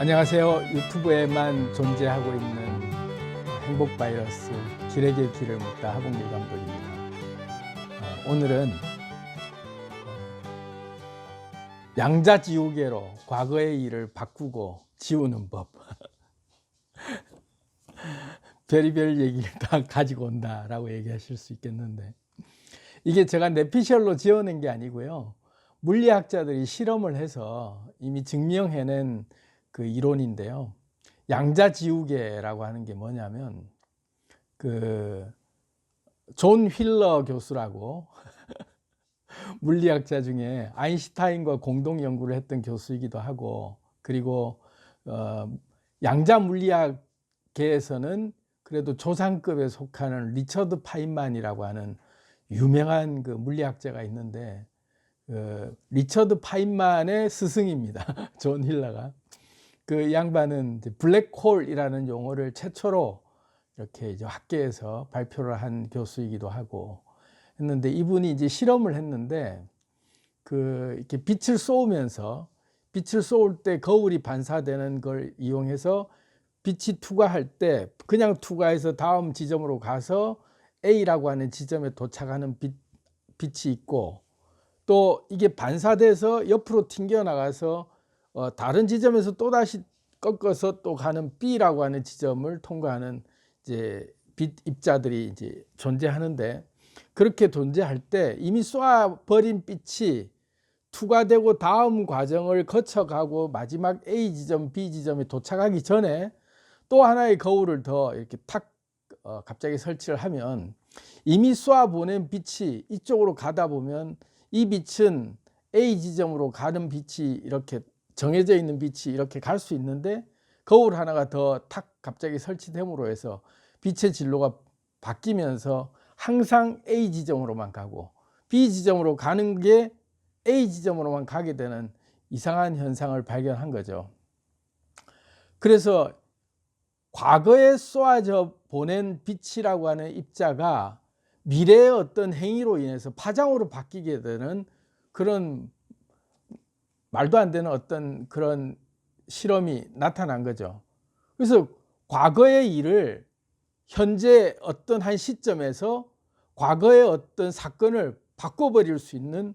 안녕하세요. 유튜브에만 존재하고 있는 행복 바이러스 길에게 길을 묻다 하봉길 감독입니다. 오늘은 양자지우개로 과거의 일을 바꾸고 지우는 법. 별의별 얘기를 다 가지고 온다라고 얘기하실 수 있겠는데, 이게 제가 뇌피셜로 지어낸 게 아니고요. 물리학자들이 실험을 해서 이미 증명해낸 그 이론인데요. 양자지우개라고 하는 게 뭐냐면, 존 휠러 교수라고 물리학자 중에 아인슈타인과 공동 연구를 했던 교수이기도 하고, 그리고 양자 물리학계에서는 그래도 조상급에 속하는 리처드 파인만이라고 하는 유명한 그 물리학자가 있는데, 리처드 파인만의 스승입니다. 존 휠러가. 그 양반은 이제 블랙홀이라는 용어를 최초로 이렇게 이제 학계에서 발표를 한 교수이기도 하고 했는데, 이분이 이제 실험을 했는데, 이렇게 빛을 쏘을 때 거울이 반사되는 걸 이용해서 빛이 투과할 때 그냥 투과해서 다음 지점으로 가서 A라고 하는 지점에 도착하는 빛이 있고, 또 이게 반사돼서 옆으로 튕겨 나가서 다른 지점에서 또 다시 꺾어서 또 가는 B라고 하는 지점을 통과하는 이제 빛 입자들이 이제 존재하는데, 그렇게 존재할 때 이미 쏴버린 빛이 투과되고 다음 과정을 거쳐가고 마지막 A 지점, B 지점에 도착하기 전에 또 하나의 거울을 더 이렇게 갑자기 설치를 하면, 이미 쏴보낸 빛이 이쪽으로 가다 보면 이 빛은 A 지점으로 가는 빛이 이렇게 정해져 있는 빛이 이렇게 갈 수 있는데, 거울 하나가 더 갑자기 설치됨으로 해서 빛의 진로가 바뀌면서 항상 A 지점으로만 가고 B 지점으로 가는 게 A 지점으로만 가게 되는 이상한 현상을 발견한 거죠. 그래서 과거에 쏘아져 보낸 빛이라고 하는 입자가 미래의 어떤 행위로 인해서 파장으로 바뀌게 되는 그런 말도 안 되는 어떤 그런 실험이 나타난 거죠. 그래서 과거의 일을 현재 어떤 한 시점에서 과거의 어떤 사건을 바꿔버릴 수 있는,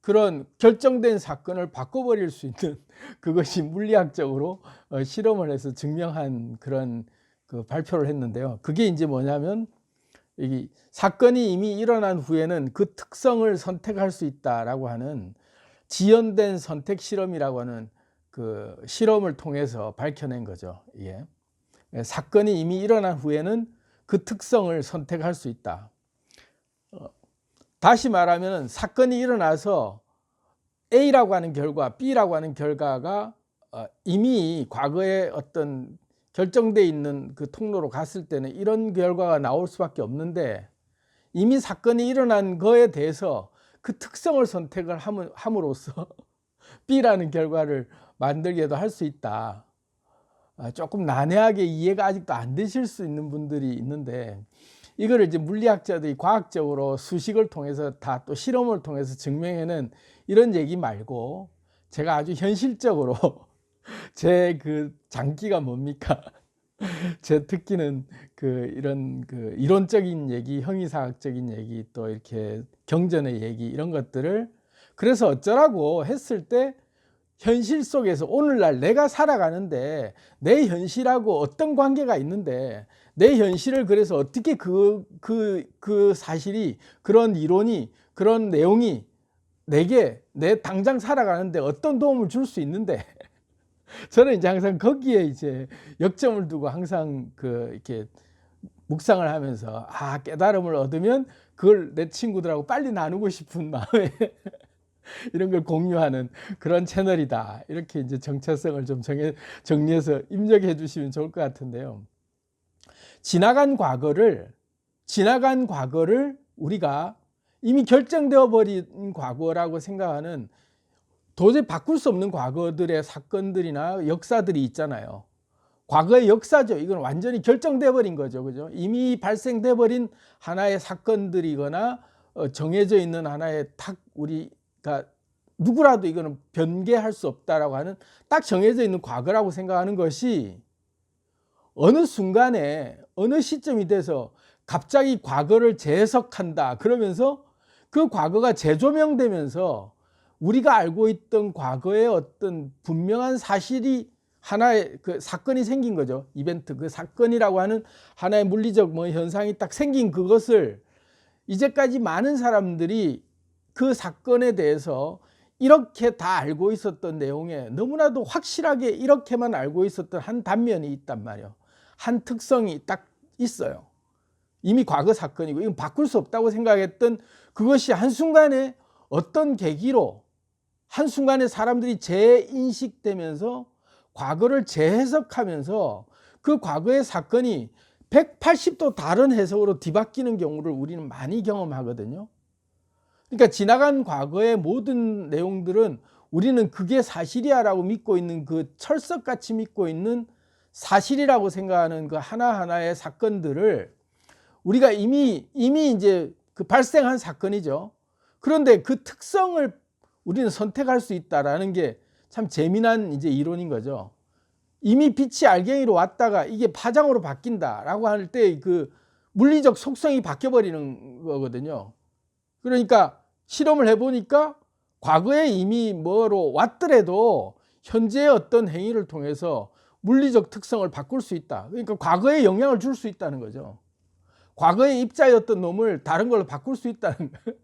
그런 결정된 사건을 바꿔버릴 수 있는 그것이 물리학적으로 실험을 해서 증명한 그런 발표를 했는데요. 그게 이제 뭐냐면, 이 사건이 이미 일어난 후에는 그 특성을 선택할 수 있다라고 하는 지연된 선택 실험이라고 하는 그 실험을 통해서 밝혀낸 거죠. 예. 사건이 이미 일어난 후에는 그 특성을 선택할 수 있다. 다시 말하면 사건이 일어나서 A라고 하는 결과, B라고 하는 결과가 이미 과거에 어떤 결정되어 있는 그 통로로 갔을 때는 이런 결과가 나올 수밖에 없는데, 이미 사건이 일어난 거에 대해서 그 특성을 선택을 함으로써 B라는 결과를 만들게도 할 수 있다. 조금 난해하게 이해가 아직도 안 되실 수 있는 분들이 있는데, 이거를 이제 물리학자들이 과학적으로 수식을 통해서 다 또 실험을 통해서 증명해낸 이런 얘기 말고, 제가 아주 현실적으로 제 그 장기가 뭡니까? 제 특기는 이런 이론적인 얘기, 형이사학적인 얘기, 또 이렇게 경전의 얘기, 이런 것들을, 그래서 어쩌라고 했을 때 현실 속에서 오늘날 내가 살아가는데 내 현실하고 어떤 관계가 있는데, 내 현실을 그래서 어떻게 그 사실이, 그런 이론이, 그런 내용이 내게 내 당장 살아가는데 어떤 도움을 줄 수 있는데, 저는 이제 항상 거기에 이제 역점을 두고 항상 이렇게 묵상을 하면서, 깨달음을 얻으면 그걸 내 친구들하고 빨리 나누고 싶은 마음에 이런 걸 공유하는 그런 채널이다. 이렇게 이제 정체성을 좀 정리해서 입력해 주시면 좋을 것 같은데요. 지나간 과거를 우리가 이미 결정되어 버린 과거라고 생각하는, 도저히 바꿀 수 없는 과거들의 사건들이나 역사들이 있잖아요. 과거의 역사죠. 이건 완전히 결정돼 버린 거죠. 그죠? 이미 발생돼 버린 하나의 사건들이거나 정해져 있는 하나의 우리가 누구라도 이거는 변개할 수 없다라고 하는 딱 정해져 있는 과거라고 생각하는 것이 어느 순간에 어느 시점이 돼서 갑자기 과거를 재해석한다 그러면서 그 과거가 재조명되면서 우리가 알고 있던 과거의 어떤 분명한 사실이 하나의 그 사건이 생긴 거죠. 이벤트, 그 사건이라고 하는 하나의 물리적 뭐 현상이 딱 생긴 그것을 이제까지 많은 사람들이 그 사건에 대해서 이렇게 다 알고 있었던 내용에 너무나도 확실하게 이렇게만 알고 있었던 한 단면이 있단 말이에요. 한 특성이 딱 있어요. 이미 과거 사건이고 이건 바꿀 수 없다고 생각했던 그것이 한순간에 어떤 계기로 한순간에 사람들이 재인식되면서 과거를 재해석하면서 그 과거의 사건이 180도 다른 해석으로 뒤바뀌는 경우를 우리는 많이 경험하거든요. 그러니까 지나간 과거의 모든 내용들은 우리는 그게 사실이야 라고 믿고 있는 그 철석같이 믿고 있는 사실이라고 생각하는 그 하나하나의 사건들을 우리가 이미 이제 그 발생한 사건이죠. 그런데 그 특성을 우리는 선택할 수 있다라는 게 참 재미난 이제 이론인 거죠. 이미 빛이 알갱이로 왔다가 이게 파장으로 바뀐다라고 할 때 그 물리적 속성이 바뀌어 버리는 거거든요. 그러니까 실험을 해보니까 과거에 이미 뭐로 왔더라도 현재의 어떤 행위를 통해서 물리적 특성을 바꿀 수 있다. 그러니까 과거에 영향을 줄 수 있다는 거죠. 과거의 입자였던 놈을 다른 걸로 바꿀 수 있다는 거예요.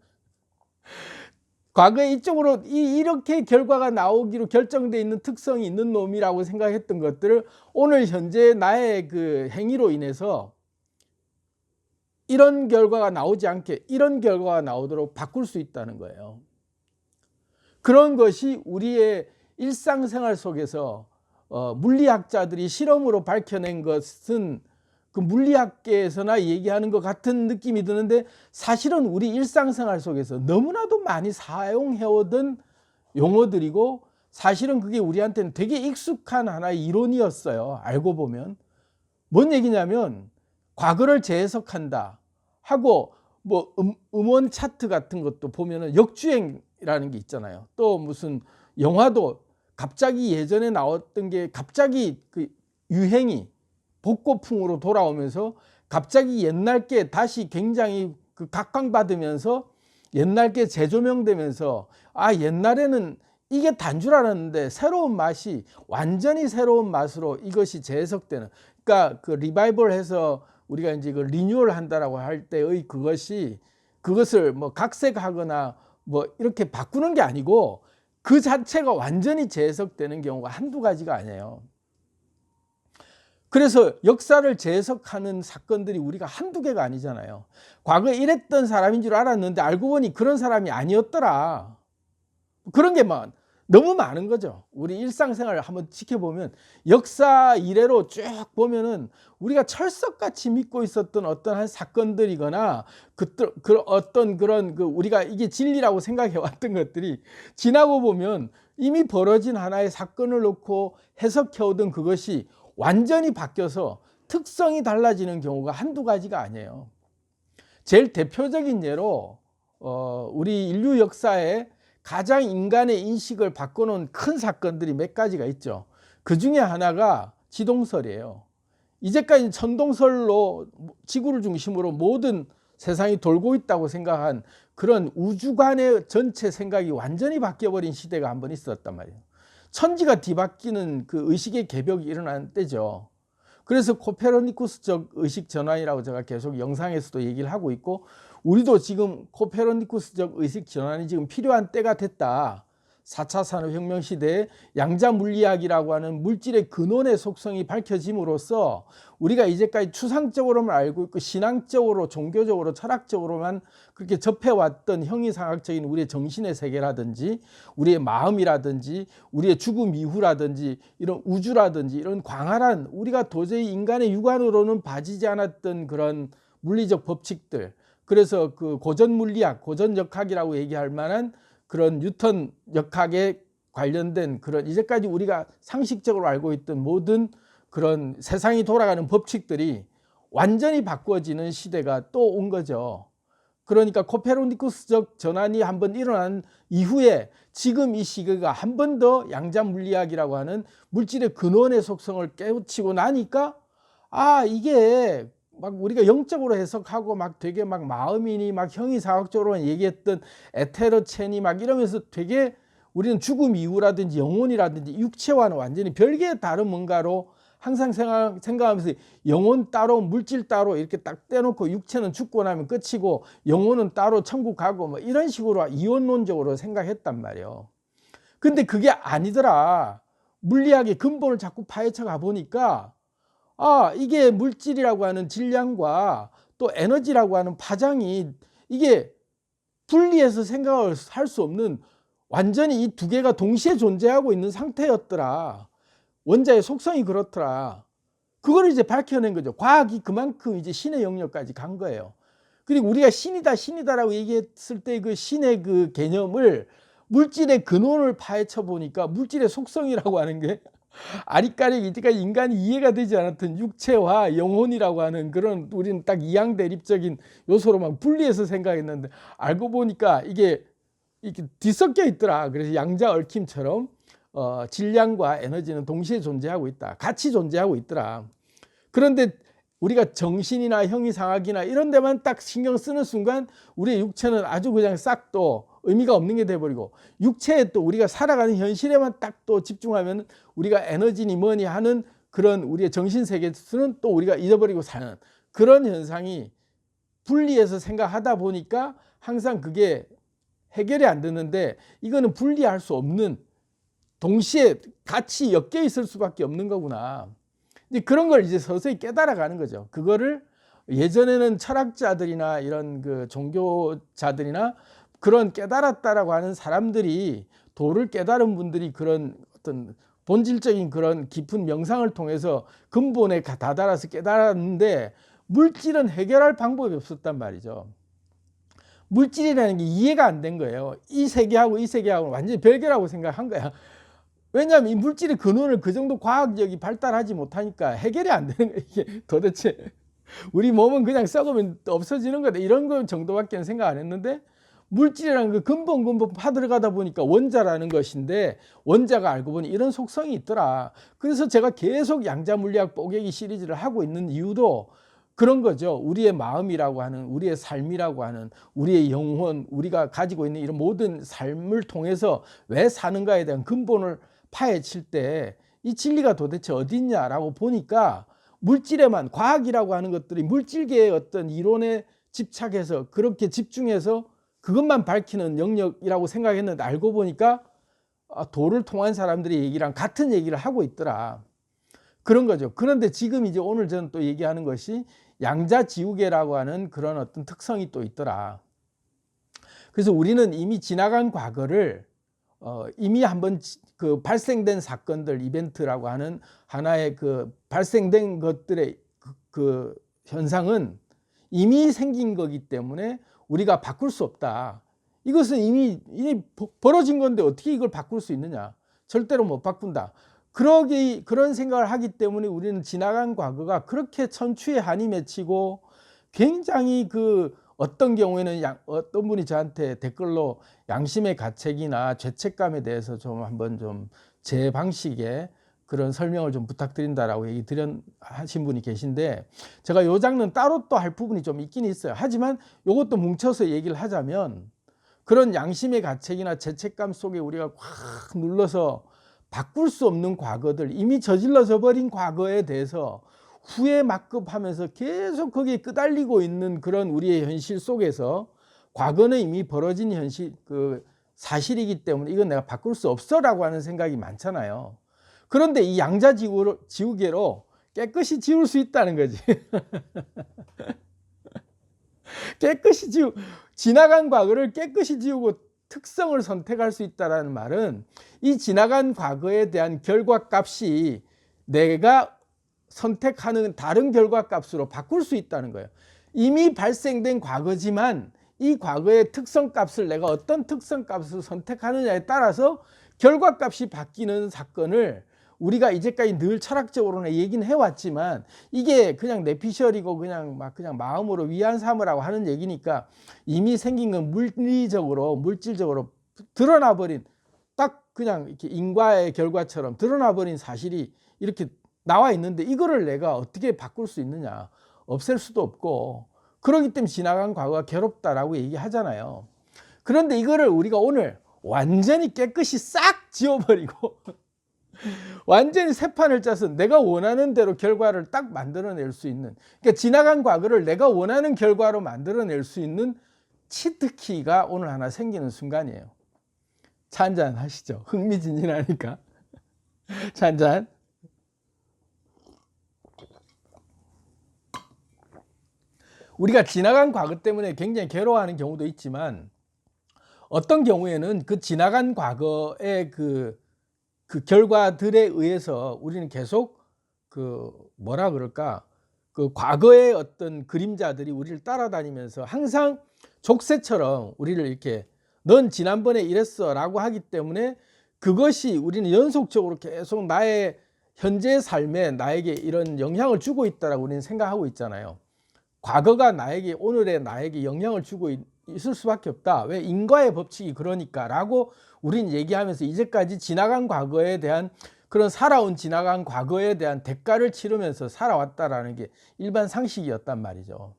과거에 이쪽으로 이렇게 결과가 나오기로 결정되어 있는 특성이 있는 놈이라고 생각했던 것들을 오늘 현재 나의 그 행위로 인해서 이런 결과가 나오지 않게 이런 결과가 나오도록 바꿀 수 있다는 거예요. 그런 것이 우리의 일상생활 속에서 물리학자들이 실험으로 밝혀낸 것은 그 물리학계에서나 얘기하는 것 같은 느낌이 드는데 사실은 우리 일상생활 속에서 너무나도 많이 사용해오던 용어들이고 사실은 그게 우리한테는 되게 익숙한 하나의 이론이었어요. 알고 보면. 뭔 얘기냐면 과거를 재해석한다 하고 뭐 음원 차트 같은 것도 보면은 역주행이라는 게 있잖아요. 또 무슨 영화도 갑자기 예전에 나왔던 게 갑자기 그 유행이 복고풍으로 돌아오면서 갑자기 옛날 게 다시 굉장히 그 각광받으면서 옛날 게 재조명되면서 아 옛날에는 이게 단 줄 알았는데 새로운 맛이 완전히 새로운 맛으로 이것이 재해석되는 그러니까 그 리바이벌 해서 우리가 이제 그 리뉴얼 한다라고 할 때의 그것을 뭐 각색하거나 뭐 이렇게 바꾸는 게 아니고 그 자체가 완전히 재해석되는 경우가 한두 가지가 아니에요. 그래서 역사를 재해석하는 사건들이 우리가 한두 개가 아니잖아요. 과거에 이랬던 사람인 줄 알았는데 알고 보니 그런 사람이 아니었더라. 그런 게 너무 많은 거죠. 우리 일상생활을 한번 지켜보면 역사 이래로 쭉 보면은 우리가 철석같이 믿고 있었던 어떤 한 사건들이거나 어떤 그런 우리가 이게 진리라고 생각해 왔던 것들이 지나고 보면 이미 벌어진 하나의 사건을 놓고 해석해 오던 그것이 완전히 바뀌어서 특성이 달라지는 경우가 한두 가지가 아니에요. 제일 대표적인 예로 우리 인류 역사에 가장 인간의 인식을 바꿔놓은 큰 사건들이 몇 가지가 있죠. 그 중에 하나가 지동설이에요. 이제까지 천동설로 지구를 중심으로 모든 세상이 돌고 있다고 생각한 그런 우주관의 전체 생각이 완전히 바뀌어버린 시대가 한번 있었단 말이에요. 천지가 뒤바뀌는 그 의식의 개벽이 일어나는 때죠. 그래서 코페르니쿠스적 의식 전환이라고 제가 계속 영상에서도 얘기를 하고 있고 우리도 지금 코페르니쿠스적 의식 전환이 지금 필요한 때가 됐다. 4차 산업혁명 시대에 양자물리학이라고 하는 물질의 근원의 속성이 밝혀짐으로써 우리가 이제까지 추상적으로만 알고 있고 신앙적으로 종교적으로 철학적으로만 그렇게 접해왔던 형이상학적인 우리의 정신의 세계라든지 우리의 마음이라든지 우리의 죽음 이후라든지 이런 우주라든지 이런 광활한 우리가 도저히 인간의 육안으로는 봐지지 않았던 그런 물리적 법칙들 그래서 그 고전 물리학, 고전 역학이라고 얘기할 만한 그런 뉴턴 역학에 관련된 그런 이제까지 우리가 상식적으로 알고 있던 모든 그런 세상이 돌아가는 법칙들이 완전히 바꿔지는 시대가 또 온 거죠. 그러니까 코페르니쿠스적 전환이 한번 일어난 이후에 지금 이 시기가 한 번 더 양자 물리학이라고 하는 물질의 근원의 속성을 깨우치고 나니까 이게 막 우리가 영적으로 해석하고 막 되게 막 마음이니 막 형이상학적으로 얘기했던 에테르체니 막 이러면서 되게 우리는 죽음 이후라든지 영혼이라든지 육체와는 완전히 별개의 다른 뭔가로 항상 생각하면서 영혼 따로 물질 따로 이렇게 딱 떼놓고 육체는 죽고 나면 끝이고 영혼은 따로 천국 가고 뭐 이런 식으로 이원론적으로 생각했단 말이에요. 근데 그게 아니더라. 물리학의 근본을 자꾸 파헤쳐 가 보니까 이게 물질이라고 하는 질량과 또 에너지라고 하는 파장이 이게 분리해서 생각을 할 수 없는 완전히 이 두 개가 동시에 존재하고 있는 상태였더라. 원자의 속성이 그렇더라. 그걸 이제 밝혀낸 거죠. 과학이 그만큼 이제 신의 영역까지 간 거예요. 그리고 우리가 신이다라고 얘기했을 때 그 신의 그 개념을 물질의 근원을 파헤쳐 보니까 물질의 속성이라고 하는 게 아리까리 이제까지 인간이 이해가 되지 않았던 육체와 영혼이라고 하는 그런 우리는 딱 이양대립적인 요소로만 분리해서 생각했는데 알고 보니까 이게 뒤섞여 있더라. 그래서 양자 얽힘처럼 질량과 에너지는 동시에 존재하고 있다. 같이 존재하고 있더라. 그런데 우리가 정신이나 형이상학이나 이런 데만 딱 신경 쓰는 순간 우리의 육체는 아주 그냥 싹 또 의미가 없는 게 돼버리고 육체에 또 우리가 살아가는 현실에만 딱 또 집중하면 우리가 에너지니 뭐니 하는 그런 우리의 정신세계에서는 또 우리가 잊어버리고 사는 그런 현상이 분리해서 생각하다 보니까 항상 그게 해결이 안 되는데 이거는 분리할 수 없는 동시에 같이 엮여 있을 수밖에 없는 거구나. 이제 그런 걸 이제 서서히 깨달아가는 거죠. 그거를 예전에는 철학자들이나 이런 그 종교자들이나 그런 깨달았다라고 하는 사람들이 도를 깨달은 분들이 그런 어떤 본질적인 그런 깊은 명상을 통해서 근본에 다다라서 깨달았는데 물질은 해결할 방법이 없었단 말이죠. 물질이라는 게 이해가 안 된 거예요. 이 세계하고 이 세계하고 완전히 별개라고 생각한 거야. 왜냐하면 이 물질의 근원을 그 정도 과학력이 발달하지 못하니까 해결이 안 되는 거예요. 이게 도대체 우리 몸은 그냥 썩으면 없어지는 거다 이런 거 정도밖에 생각 안 했는데 물질이라는 그 근본 파들어가다 보니까 원자라는 것인데 원자가 알고 보니 이런 속성이 있더라. 그래서 제가 계속 양자물리학 뽀개기 시리즈를 하고 있는 이유도 그런 거죠. 우리의 마음이라고 하는 우리의 삶이라고 하는 우리의 영혼 우리가 가지고 있는 이런 모든 삶을 통해서 왜 사는가에 대한 근본을 파헤칠 때 이 진리가 도대체 어디 있냐라고 보니까 물질에만 과학이라고 하는 것들이 물질계의 어떤 이론에 집착해서 그렇게 집중해서 그것만 밝히는 영역이라고 생각했는데 알고 보니까 도를 통한 사람들의 얘기랑 같은 얘기를 하고 있더라. 그런 거죠. 그런데 지금 이제 오늘 저는 또 얘기하는 것이 양자지우개라고 하는 그런 어떤 특성이 또 있더라. 그래서 우리는 이미 지나간 과거를 이미 한번 그 발생된 사건들 이벤트라고 하는 하나의 그 발생된 것들의 그 현상은 이미 생긴 거기 때문에 우리가 바꿀 수 없다. 이것은 이미 벌어진 건데 어떻게 이걸 바꿀 수 있느냐. 절대로 못 바꾼다. 그런 생각을 하기 때문에 우리는 지나간 과거가 그렇게 천추에 한이 맺히고 굉장히 그 어떤 경우에는 어떤 분이 저한테 댓글로 양심의 가책이나 죄책감에 대해서 좀 한번 좀 제 방식의 그런 설명을 좀 부탁드린다라고 하신 분이 계신데 제가 요 장면 따로 또 할 부분이 좀 있긴 있어요. 하지만 요것도 뭉쳐서 얘기를 하자면 그런 양심의 가책이나 죄책감 속에 우리가 확 눌러서 바꿀 수 없는 과거들 이미 저질러져 버린 과거에 대해서 후회 막급하면서 계속 거기에 끄달리고 있는 그런 우리의 현실 속에서 과거는 이미 벌어진 현실 그 사실이기 때문에 이건 내가 바꿀 수 없어라고 하는 생각이 많잖아요. 그런데 이 양자지우개로 깨끗이 지울 수 있다는 거지. 깨끗이 지나간 과거를 깨끗이 지우고 특성을 선택할 수 있다는 말은 이 지나간 과거에 대한 결과값이 내가 선택하는 다른 결과값으로 바꿀 수 있다는 거예요. 이미 발생된 과거지만 이 과거의 특성값을 내가 어떤 특성값을 선택하느냐에 따라서 결과값이 바뀌는 사건을 우리가 이제까지 늘 철학적으로는 얘기는 해왔지만 이게 그냥 내피셜이고 그냥 마음으로 위안 삼으라고 하는 얘기니까 이미 생긴 건 물질적으로 드러나 버린 딱 그냥 이렇게 인과의 결과처럼 드러나 버린 사실이 이렇게 나와 있는데 이거를 내가 어떻게 바꿀 수 있느냐? 없앨 수도 없고 그렇기 때문에 지나간 과거가 괴롭다라고 얘기하잖아요. 그런데 이거를 우리가 오늘 완전히 깨끗이 싹 지워버리고 완전히 새 판을 짜서 내가 원하는 대로 결과를 딱 만들어낼 수 있는, 그러니까 지나간 과거를 내가 원하는 결과로 만들어낼 수 있는 치트키가 오늘 하나 생기는 순간이에요. 차 한잔 하시죠. 흥미진진하니까. 차 한잔. 우리가 지나간 과거 때문에 굉장히 괴로워하는 경우도 있지만 어떤 경우에는 그 지나간 과거의 그 결과들에 의해서 우리는 계속 그 과거의 어떤 그림자들이 우리를 따라다니면서 항상 족쇄처럼 우리를 이렇게 넌 지난번에 이랬어 라고 하기 때문에 그것이 우리는 연속적으로 계속 나의 현재 삶에 나에게 이런 영향을 주고 있다라고 우리는 생각하고 있잖아요. 과거가 오늘의 나에게 영향을 주고 있을 수밖에 없다. 왜? 인과의 법칙이 그러니까 라고 우린 얘기하면서 이제까지 지나간 과거에 대한 그런 지나간 과거에 대한 대가를 치르면서 살아왔다라는 게 일반 상식이었단 말이죠.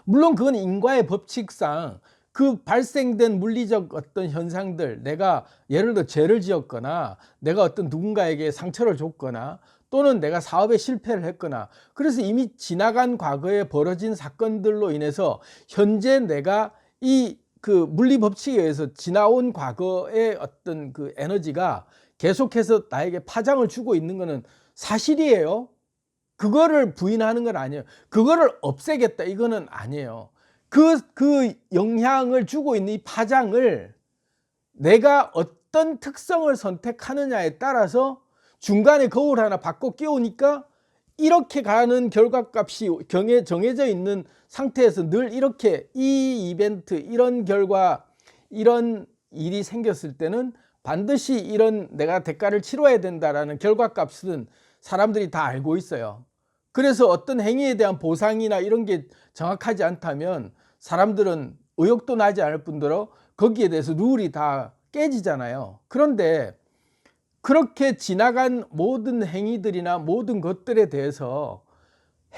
물론 그건 인과의 법칙상 그 발생된 물리적 어떤 현상들, 내가 예를 들어 죄를 지었거나 내가 어떤 누군가에게 상처를 줬거나 또는 내가 사업에 실패를 했거나 그래서 이미 지나간 과거에 벌어진 사건들로 인해서 현재 내가 이 그 물리 법칙에 의해서 지나온 과거의 어떤 그 에너지가 계속해서 나에게 파장을 주고 있는 것은 사실이에요. 그거를 부인하는 건 아니에요. 그거를 없애겠다 이거는 아니에요. 그 영향을 주고 있는 이 파장을 내가 어떤 특성을 선택하느냐에 따라서 중간에 거울 하나 바꿔 끼우니까 이렇게 가는 결과값이 정해져 있는 상태에서 늘 이렇게 이 이벤트, 이런 결과, 이런 일이 생겼을 때는 반드시 이런 내가 대가를 치러야 된다라는 결과값은 사람들이 다 알고 있어요. 그래서 어떤 행위에 대한 보상이나 이런 게 정확하지 않다면 사람들은 의욕도 나지 않을 뿐더러 거기에 대해서 룰이 다 깨지잖아요. 그런데 그렇게 지나간 모든 행위들이나 모든 것들에 대해서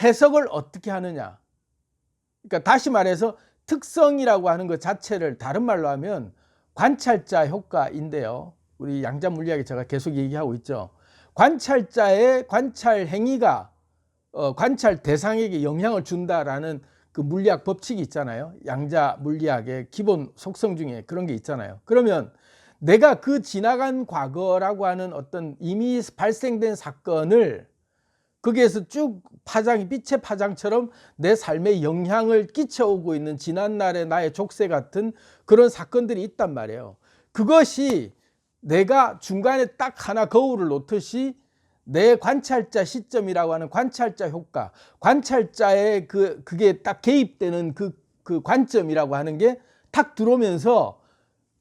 해석을 어떻게 하느냐. 그러니까 다시 말해서 특성이라고 하는 것 자체를 다른 말로 하면 관찰자 효과인데요. 우리 양자 물리학에 제가 계속 얘기하고 있죠. 관찰자의 관찰 행위가 관찰 대상에게 영향을 준다라는 그 물리학 법칙이 있잖아요. 양자 물리학의 기본 속성 중에 그런 게 있잖아요. 그러면 내가 그 지나간 과거라고 하는 어떤 이미 발생된 사건을 거기에서 쭉 빛의 파장처럼 내 삶에 영향을 끼쳐오고 있는 지난날의 나의 족쇄 같은 그런 사건들이 있단 말이에요. 그것이 내가 중간에 딱 하나 거울을 놓듯이 내 관찰자 시점이라고 하는 관찰자 효과, 관찰자의 그게 딱 개입되는 그 관점이라고 하는 게 탁 들어오면서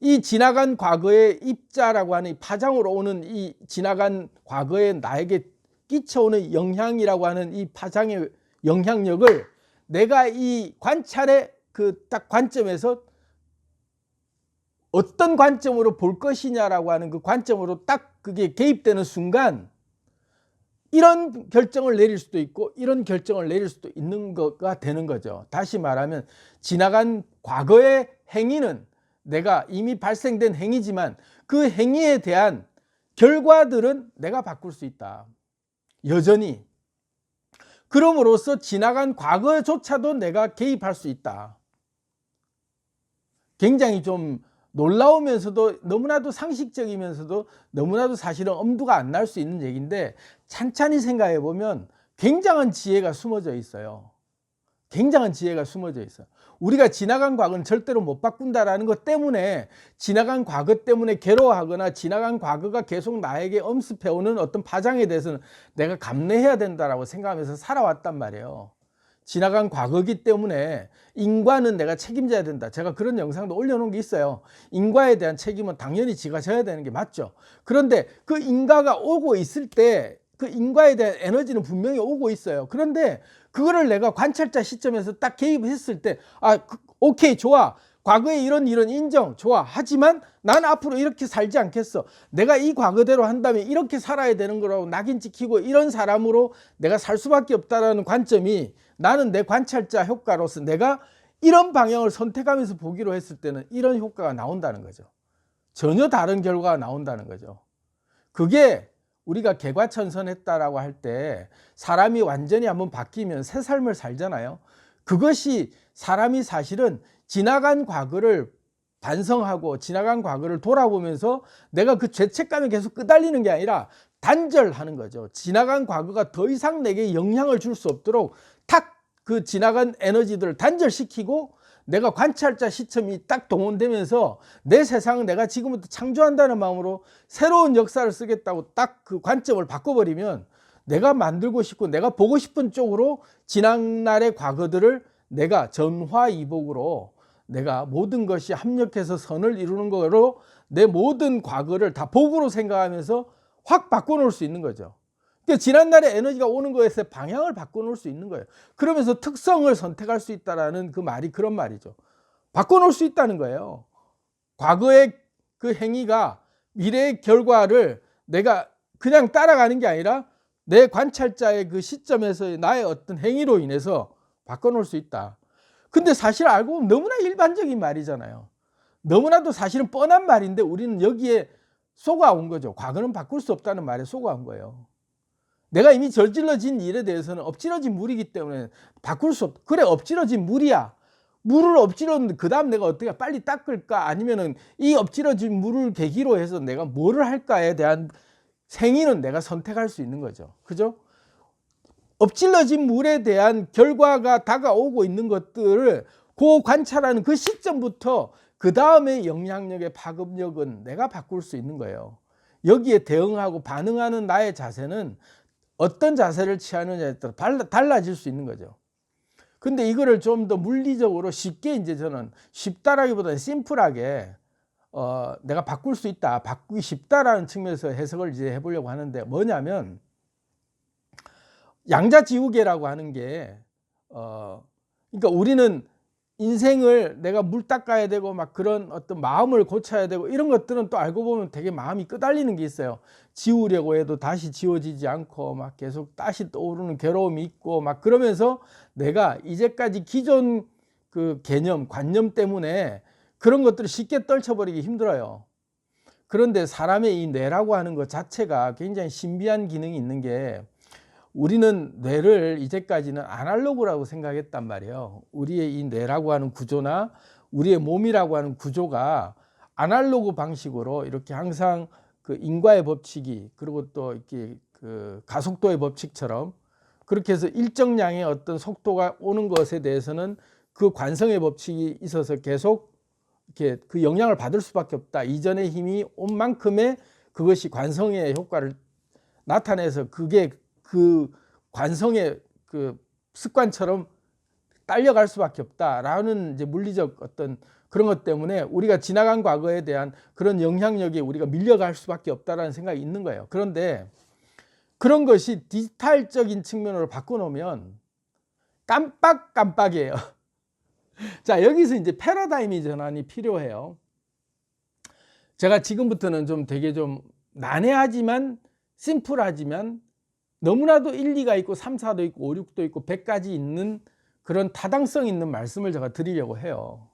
이 지나간 과거의 입자라고 하는 이 파장으로 오는 이 지나간 과거에 나에게 끼쳐오는 영향이라고 하는 이 파장의 영향력을 내가 이 관찰의 그 딱 관점에서 어떤 관점으로 볼 것이냐라고 하는 그 관점으로 딱 그게 개입되는 순간 이런 결정을 내릴 수도 있고 이런 결정을 내릴 수도 있는 거가 되는 거죠. 다시 말하면 지나간 과거의 행위는 내가 이미 발생된 행위지만 그 행위에 대한 결과들은 내가 바꿀 수 있다. 여전히. 그럼으로써 지나간 과거조차도 내가 개입할 수 있다. 굉장히 좀 놀라우면서도 너무나도 상식적이면서도 너무나도 사실은 엄두가 안 날 수 있는 얘기인데 찬찬히 생각해 보면 굉장한 지혜가 숨어져 있어요. 굉장한 지혜가 숨어져 있어요. 우리가 지나간 과거는 절대로 못 바꾼다라는 것 때문에 지나간 과거 때문에 괴로워하거나 지나간 과거가 계속 나에게 엄습해오는 어떤 파장에 대해서는 내가 감내해야 된다라고 생각하면서 살아왔단 말이에요. 지나간 과거이기 때문에 인과는 내가 책임져야 된다. 제가 그런 영상도 올려놓은 게 있어요. 인과에 대한 책임은 당연히 지가 져야 되는 게 맞죠. 그런데 그 인과가 오고 있을 때 그 인과에 대한 에너지는 분명히 오고 있어요. 그런데 그거를 내가 관찰자 시점에서 딱 개입했을 때 오케이, 좋아. 과거에 이런 인정, 좋아. 하지만 난 앞으로 이렇게 살지 않겠어. 내가 이 과거대로 한다면 이렇게 살아야 되는 거라고 낙인 찍히고 이런 사람으로 내가 살 수밖에 없다는 관점이, 나는 내 관찰자 효과로서 내가 이런 방향을 선택하면서 보기로 했을 때는 이런 효과가 나온다는 거죠. 전혀 다른 결과가 나온다는 거죠. 그게 우리가 개과천선했다라고 할 때 사람이 완전히 한번 바뀌면 새 삶을 살잖아요. 그것이 사람이 사실은 지나간 과거를 반성하고 지나간 과거를 돌아보면서 내가 그 죄책감에 계속 끄달리는 게 아니라 단절하는 거죠. 지나간 과거가 더 이상 내게 영향을 줄 수 없도록 탁 그 지나간 에너지들을 단절시키고 내가 관찰자 시점이 딱 동원되면서 내 세상은 내가 지금부터 창조한다는 마음으로 새로운 역사를 쓰겠다고 딱 그 관점을 바꿔버리면 내가 만들고 싶고 내가 보고 싶은 쪽으로 지난날의 과거들을 내가 전화이복으로 내가 모든 것이 합력해서 선을 이루는 거로 내 모든 과거를 다 복으로 생각하면서 확 바꿔놓을 수 있는 거죠. 그러니까 지난날의 에너지가 오는 거에서 방향을 바꿔놓을 수 있는 거예요. 그러면서 특성을 선택할 수 있다는 그 말이 그런 말이죠. 바꿔놓을 수 있다는 거예요. 과거의 그 행위가 미래의 결과를 내가 그냥 따라가는 게 아니라 내 관찰자의 그 시점에서의 나의 어떤 행위로 인해서 바꿔놓을 수 있다. 근데 사실 알고 보면 너무나 일반적인 말이잖아요. 너무나도 사실은 뻔한 말인데 우리는 여기에 속아온 거죠. 과거는 바꿀 수 없다는 말에 속아온 거예요. 내가 이미 저질러진 일에 대해서는 엎질러진 물이기 때문에 바꿀 수 없다. 그래, 엎질러진 물이야. 물을 엎질렀는데 그 다음 내가 어떻게 빨리 닦을까? 아니면은 이 엎질러진 물을 계기로 해서 내가 뭐를 할까에 대한 생위는 내가 선택할 수 있는 거죠. 그죠? 엎질러진 물에 대한 결과가 다가오고 있는 것들을 그 관찰하는 그 시점부터 그 다음에 영향력의 파급력은 내가 바꿀 수 있는 거예요. 여기에 대응하고 반응하는 나의 자세는 어떤 자세를 취하느냐에 따라 달라질 수 있는 거죠. 근데 이거를 좀 더 물리적으로 쉽게, 이제 저는 쉽다라기보다는 심플하게 내가 바꿀 수 있다, 바꾸기 쉽다라는 측면에서 해석을 이제 해보려고 하는데, 뭐냐면 양자지우개라고 하는 게 그러니까 우리는 인생을 내가 물 닦아야 되고 막 그런 어떤 마음을 고쳐야 되고 이런 것들은 또 알고 보면 되게 마음이 끄달리는 게 있어요. 지우려고 해도 다시 지워지지 않고 막 계속 다시 떠오르는 괴로움이 있고 막 그러면서 내가 이제까지 기존 그 개념, 관념 때문에 그런 것들을 쉽게 떨쳐버리기 힘들어요. 그런데 사람의 이 뇌라고 하는 것 자체가 굉장히 신비한 기능이 있는 게, 우리는 뇌를 이제까지는 아날로그라고 생각했단 말이에요. 우리의 이 뇌라고 하는 구조나 우리의 몸이라고 하는 구조가 아날로그 방식으로 이렇게 항상 그 인과의 법칙이, 그리고 또 이렇게 그 가속도의 법칙처럼 그렇게 해서 일정량의 어떤 속도가 오는 것에 대해서는 그 관성의 법칙이 있어서 계속 이렇게 그 영향을 받을 수밖에 없다. 이전의 힘이 온 만큼의 그것이 관성의 효과를 나타내서 그게 그 관성의 그 습관처럼 딸려갈 수밖에 없다라는 이제 물리적 어떤 그런 것 때문에 우리가 지나간 과거에 대한 그런 영향력에 우리가 밀려갈 수밖에 없다라는 생각이 있는 거예요. 그런데 그런 것이 디지털적인 측면으로 바꿔놓으면 깜빡깜빡이에요. 자, 여기서 이제 패러다임이 전환이 필요해요. 제가 지금부터는 좀 되게 좀 난해하지만 심플하지만 너무나도 일리가 있고 3, 4도 있고 5, 6도 있고 100까지 있는 그런 타당성 있는 말씀을 제가 드리려고 해요.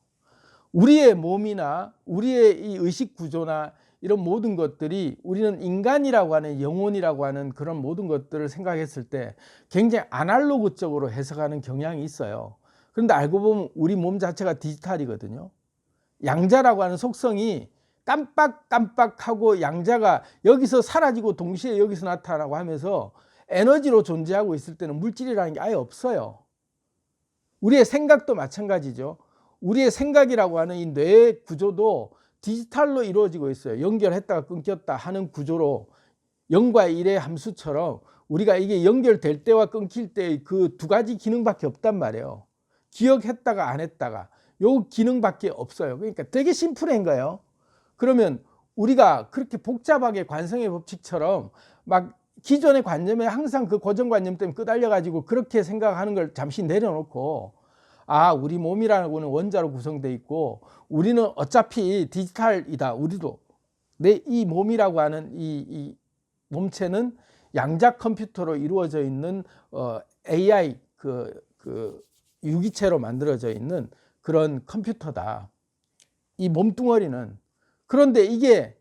우리의 몸이나 우리의 이 의식 구조나 이런 모든 것들이, 우리는 인간이라고 하는, 영혼이라고 하는 그런 모든 것들을 생각했을 때 굉장히 아날로그적으로 해석하는 경향이 있어요. 그런데 알고 보면 우리 몸 자체가 디지털이거든요. 양자라고 하는 속성이 깜빡깜빡하고 양자가 여기서 사라지고 동시에 여기서 나타나고 하면서 에너지로 존재하고 있을 때는 물질이라는 게 아예 없어요. 우리의 생각도 마찬가지죠. 우리의 생각이라고 하는 이 뇌 구조도 디지털로 이루어지고 있어요. 연결했다가 끊겼다 하는 구조로 0과 1의 함수처럼 우리가 이게 연결될 때와 끊길 때의 그 두 가지 기능밖에 없단 말이에요. 기억했다가 안 했다가 요 기능밖에 없어요. 그러니까 되게 심플한 거예요. 그러면 우리가 그렇게 복잡하게 관성의 법칙처럼 막 기존의 관념에 항상 그 고정관념 때문에 끄달려 가지고 그렇게 생각하는 걸 잠시 내려놓고, 아, 우리 몸이라는 거는 원자로 구성되어 있고 우리는 어차피 디지털이다. 우리도 내 이 몸이라고 하는 이 몸체는 양자 컴퓨터로 이루어져 있는 AI 그 유기체로 만들어져 있는 그런 컴퓨터다. 이 몸뚱어리는. 그런데 이게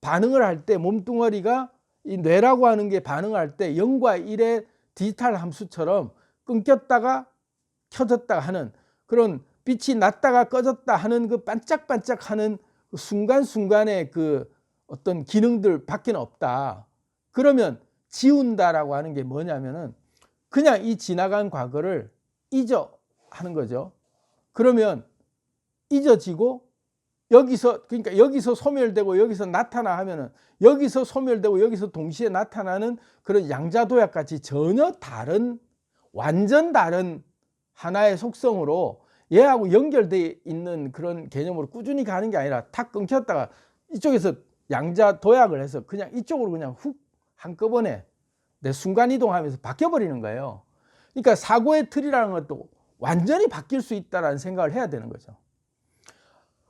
반응을 할 때 몸뚱어리가 이 뇌라고 하는 게 반응할 때 0과 1의 디지털 함수처럼 끊겼다가 켜졌다가 하는 그런 빛이 났다가 꺼졌다 하는 그 반짝반짝하는 그 순간순간의 그 어떤 기능들 밖에 없다. 그러면 지운다라고 하는 게 뭐냐면은 그냥 이 지나간 과거를 잊어 하는 거죠. 그러면 잊어지고 그러니까 여기서 소멸되고 여기서 나타나 하면은 여기서 소멸되고 여기서 동시에 나타나는 그런 양자도약 같이 전혀 다른, 완전 다른 하나의 속성으로 얘하고 연결되어 있는 그런 개념으로 꾸준히 가는 게 아니라 탁 끊겼다가 이쪽에서 양자도약을 해서 그냥 이쪽으로 그냥 훅 한꺼번에 내 순간이동하면서 바뀌어버리는 거예요. 그러니까 사고의 틀이라는 것도 완전히 바뀔 수 있다는 생각을 해야 되는 거죠.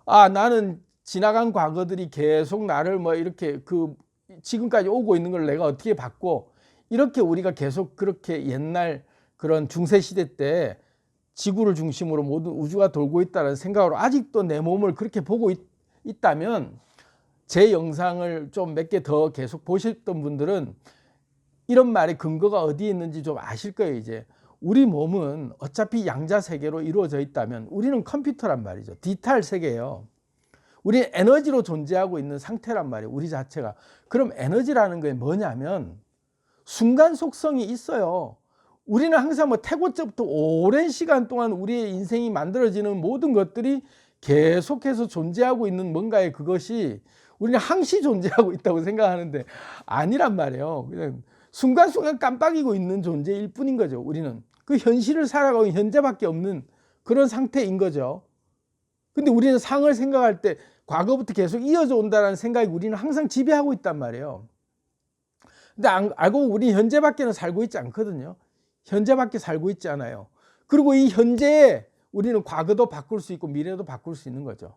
아, 나는 지나간 과거들이 계속 나를 뭐 이렇게 지금까지 오고 있는 걸 내가 어떻게 바꿔, 이렇게 우리가 계속 그렇게 옛날 그런 중세시대 때 지구를 중심으로 모든 우주가 돌고 있다는 생각으로 아직도 내 몸을 그렇게 보고 있다면 제 영상을 좀 몇 개 더 계속 보셨던 분들은 이런 말의 근거가 어디에 있는지 좀 아실 거예요. 이제 우리 몸은 어차피 양자 세계로 이루어져 있다면 우리는 컴퓨터란 말이죠. 디지털 세계예요. 우리는 에너지로 존재하고 있는 상태란 말이에요. 우리 자체가. 그럼 에너지라는 게 뭐냐면 순간 속성이 있어요. 우리는 항상 뭐 태고 때부터 오랜 시간 동안 우리의 인생이 만들어지는 모든 것들이 계속해서 존재하고 있는 뭔가의 그것이 우리는 항시 존재하고 있다고 생각하는데 아니란 말이에요. 그냥 순간순간 깜빡이고 있는 존재일 뿐인 거죠. 우리는 그 현실을 살아가고 현재밖에 없는 그런 상태인 거죠. 근데 우리는 상을 생각할 때 과거부터 계속 이어져 온다는 생각이 우리는 항상 지배하고 있단 말이에요. 근데 알고 보면 우리 현재밖에는 살고 있지 않거든요. 현재밖에 살고 있지 않아요. 그리고 이 현재에 우리는 과거도 바꿀 수 있고 미래도 바꿀 수 있는 거죠.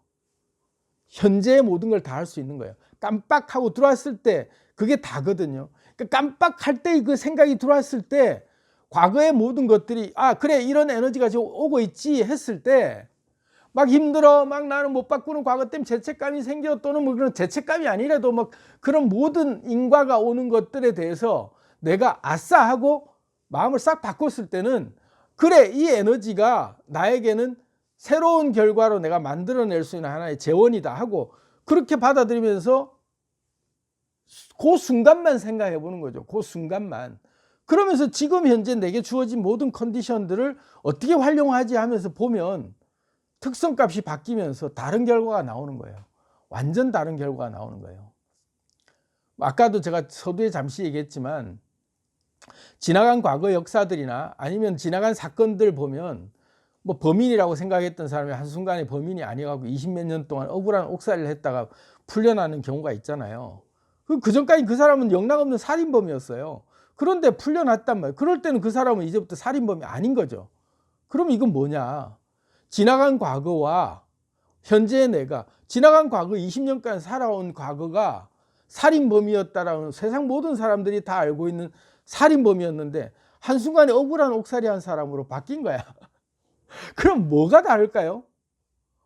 현재의 모든 걸 다 할 수 있는 거예요. 깜빡하고 들어왔을 때 그게 다거든요. 그러니까 깜빡할 때 그 생각이 들어왔을 때 과거의 모든 것들이 아 그래 이런 에너지가 지금 오고 있지 했을 때 막 힘들어 막 나는 못 바꾸는 과거 때문에 죄책감이 생겨 또는 뭐 그런 죄책감이 아니라도 막 그런 모든 인과가 오는 것들에 대해서 내가 아싸 하고 마음을 싹 바꿨을 때는 그래 이 에너지가 나에게는 새로운 결과로 내가 만들어낼 수 있는 하나의 재원이다 하고 그렇게 받아들이면서 그 순간만 생각해 보는 거죠. 그 순간만. 그러면서 지금 현재 내게 주어진 모든 컨디션들을 어떻게 활용하지 하면서 보면 특성값이 바뀌면서 다른 결과가 나오는 거예요. 완전 다른 결과가 나오는 거예요. 아까도 제가 서두에 잠시 얘기했지만 지나간 과거 역사들이나 아니면 지나간 사건들 보면 뭐 범인이라고 생각했던 사람이 한순간에 범인이 아니어가고 20몇 년 동안 억울한 옥살이를 했다가 풀려나는 경우가 있잖아요. 그 전까지 그 사람은 영락없는 살인범이었어요. 그런데 풀려났단 말이에요. 그럴 때는 그 사람은 이제부터 살인범이 아닌 거죠. 그럼 이건 뭐냐? 지나간 과거와 현재의 내가 지나간 과거 20년간 살아온 과거가 살인범이었다라는 세상 모든 사람들이 다 알고 있는 살인범이었는데 한순간에 억울한 옥살이한 사람으로 바뀐 거야. 그럼 뭐가 다를까요?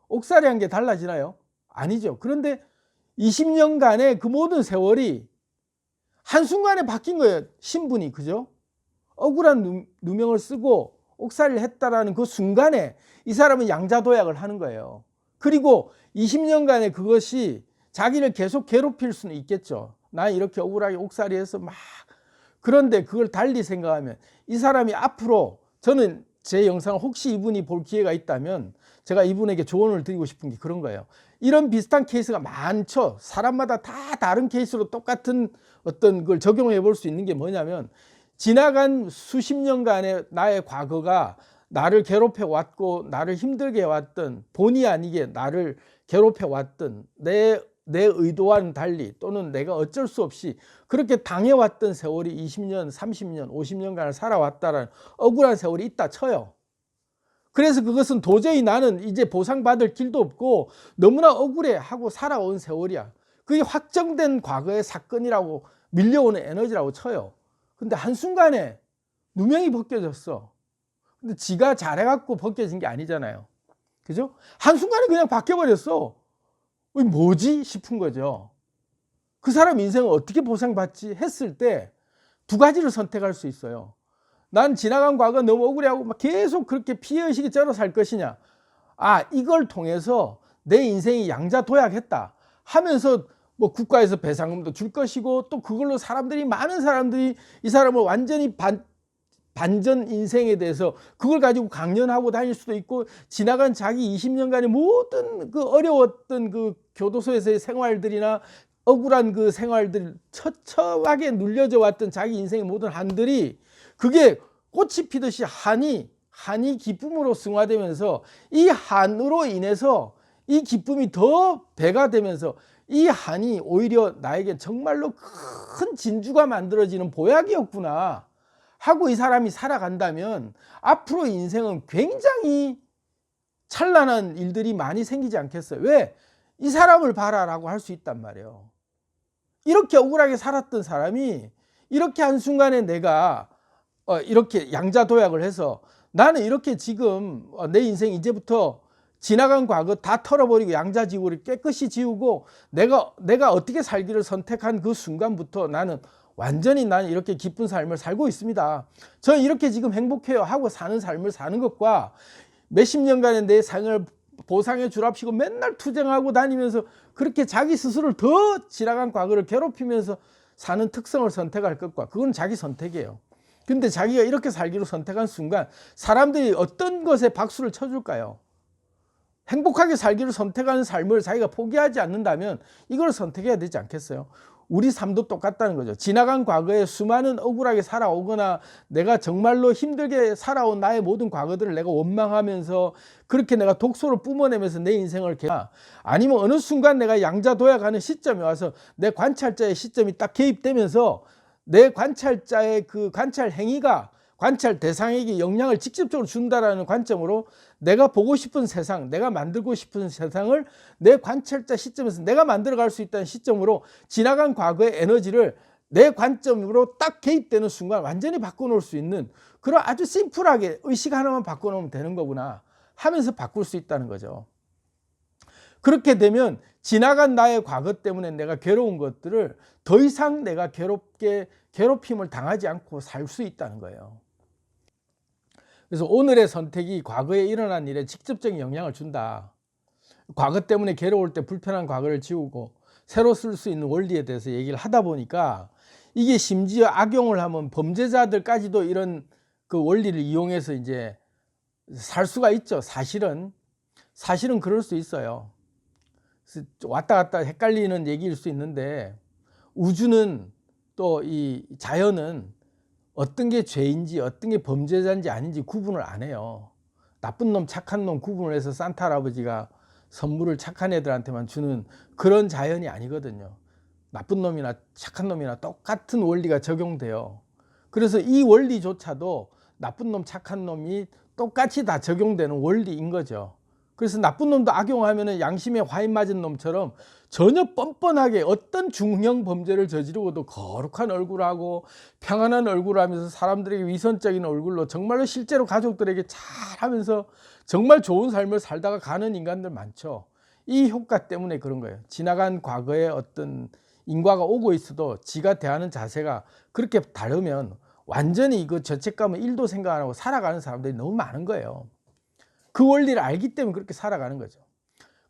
옥살이한 게 달라지나요? 아니죠. 그런데 20년간의 그 모든 세월이 한순간에 바뀐 거예요. 신분이. 그죠? 억울한 누명을 쓰고 옥살이를 했다라는 그 순간에 이 사람은 양자도약을 하는 거예요. 그리고 20년간의 그것이 자기를 계속 괴롭힐 수는 있겠죠. 나 이렇게 억울하게 옥살이해서 막 그런데 그걸 달리 생각하면 이 사람이 앞으로 저는 제 영상을 혹시 이분이 볼 기회가 있다면 제가 이분에게 조언을 드리고 싶은 게 그런 거예요. 이런 비슷한 케이스가 많죠. 사람마다 다 다른 케이스로 똑같은 어떤 걸 적용해 볼 수 있는 게 뭐냐면 지나간 수십 년간의 나의 과거가 나를 괴롭혀 왔고 나를 힘들게 해왔던, 본의 아니게 나를 괴롭혀 왔던 내 의도와는 달리 또는 내가 어쩔 수 없이 그렇게 당해왔던 세월이 20년, 30년, 50년간을 살아왔다라는 억울한 세월이 있다 쳐요. 그래서 그것은 도저히 나는 이제 보상받을 길도 없고 너무나 억울해 하고 살아온 세월이야. 그게 확정된 과거의 사건이라고, 밀려오는 에너지라고 쳐요. 근데 한순간에 누명이 벗겨졌어. 근데 지가 잘해갖고 벗겨진 게 아니잖아요. 그죠? 한순간에 그냥 바뀌어버렸어. 뭐지? 싶은 거죠. 그 사람 인생을 어떻게 보상받지? 했을 때 두 가지를 선택할 수 있어요. 난 지나간 과거 너무 억울해하고 막 계속 그렇게 피해의식이 쩔어 살 것이냐. 이걸 통해서 내 인생이 양자도약했다 하면서 뭐 국가에서 배상금도 줄 것이고 또 그걸로 많은 사람들이 이 사람을 완전히 반전 인생에 대해서 그걸 가지고 강연하고 다닐 수도 있고, 지나간 자기 20년간의 모든 그 어려웠던 그 교도소에서의 생활들이나 억울한 그 생활들, 처참하게 눌려져 왔던 자기 인생의 모든 한들이 그게 꽃이 피듯이 한이 기쁨으로 승화되면서 이 한으로 인해서 이 기쁨이 더 배가 되면서 이 한이 오히려 나에게 정말로 큰 진주가 만들어지는 보약이었구나 하고 이 사람이 살아간다면 앞으로 인생은 굉장히 찬란한 일들이 많이 생기지 않겠어요. 왜? 이 사람을 봐라라고 할 수 있단 말이에요. 이렇게 억울하게 살았던 사람이 이렇게 한순간에 내가 이렇게 양자도약을 해서 나는 이렇게 지금 내 인생 이제부터 지나간 과거 다 털어버리고 양자지구를 깨끗이 지우고 내가 어떻게 살기를 선택한 그 순간부터 나는 이렇게 기쁜 삶을 살고 있습니다. 저는 이렇게 지금 행복해요 하고 사는 삶을 사는 것과 몇십 년간의 내 삶을 보상해 주랍시고 맨날 투쟁하고 다니면서 그렇게 자기 스스로를 더 지나간 과거를 괴롭히면서 사는 특성을 선택할 것과, 그건 자기 선택이에요. 근데 자기가 이렇게 살기로 선택한 순간 사람들이 어떤 것에 박수를 쳐줄까요? 행복하게 살기를 선택하는 삶을 자기가 포기하지 않는다면 이걸 선택해야 되지 않겠어요? 우리 삶도 똑같다는 거죠. 지나간 과거에 수많은 억울하게 살아오거나 내가 정말로 힘들게 살아온 나의 모든 과거들을 내가 원망하면서 그렇게 내가 독소를 뿜어내면서 내 인생을 아니면 어느 순간 내가 양자도약하는 시점에 와서 내 관찰자의 시점이 딱 개입되면서 내 관찰자의 그 관찰 행위가 관찰 대상에게 영향을 직접적으로 준다라는 관점으로 내가 보고 싶은 세상, 내가 만들고 싶은 세상을 내 관찰자 시점에서 내가 만들어갈 수 있다는 시점으로 지나간 과거의 에너지를 내 관점으로 딱 개입되는 순간 완전히 바꿔놓을 수 있는 그런 아주 심플하게 의식 하나만 바꿔놓으면 되는 거구나 하면서 바꿀 수 있다는 거죠. 그렇게 되면 지나간 나의 과거 때문에 내가 괴로운 것들을 더 이상 내가 괴롭힘을 당하지 않고 살 수 있다는 거예요. 그래서 오늘의 선택이 과거에 일어난 일에 직접적인 영향을 준다. 과거 때문에 괴로울 때 불편한 과거를 지우고 새로 쓸 수 있는 원리에 대해서 얘기를 하다 보니까 이게 심지어 악용을 하면 범죄자들까지도 이런 그 원리를 이용해서 이제 살 수가 있죠. 사실은 그럴 수 있어요. 그래서 왔다 갔다 헷갈리는 얘기일 수 있는데, 우주는 또 이 자연은 어떤 게 죄인지 어떤 게 범죄자인지 아닌지 구분을 안 해요. 나쁜 놈 착한 놈 구분을 해서 산타 할아버지가 선물을 착한 애들한테만 주는 그런 자연이 아니거든요. 나쁜 놈이나 착한 놈이나 똑같은 원리가 적용돼요. 그래서 이 원리조차도 나쁜 놈 착한 놈이 똑같이 다 적용되는 원리인 거죠. 그래서 나쁜 놈도 악용하면 양심에 화인 맞은 놈처럼 전혀 뻔뻔하게 어떤 중형 범죄를 저지르고도 거룩한 얼굴하고 평안한 얼굴을 하면서 사람들에게 위선적인 얼굴로 정말로 실제로 가족들에게 잘하면서 정말 좋은 삶을 살다가 가는 인간들 많죠. 이 효과 때문에 그런 거예요. 지나간 과거에 어떤 인과가 오고 있어도 지가 대하는 자세가 그렇게 다르면 완전히 그 죄책감을 1도 생각 안 하고 살아가는 사람들이 너무 많은 거예요. 그 원리를 알기 때문에 그렇게 살아가는 거죠.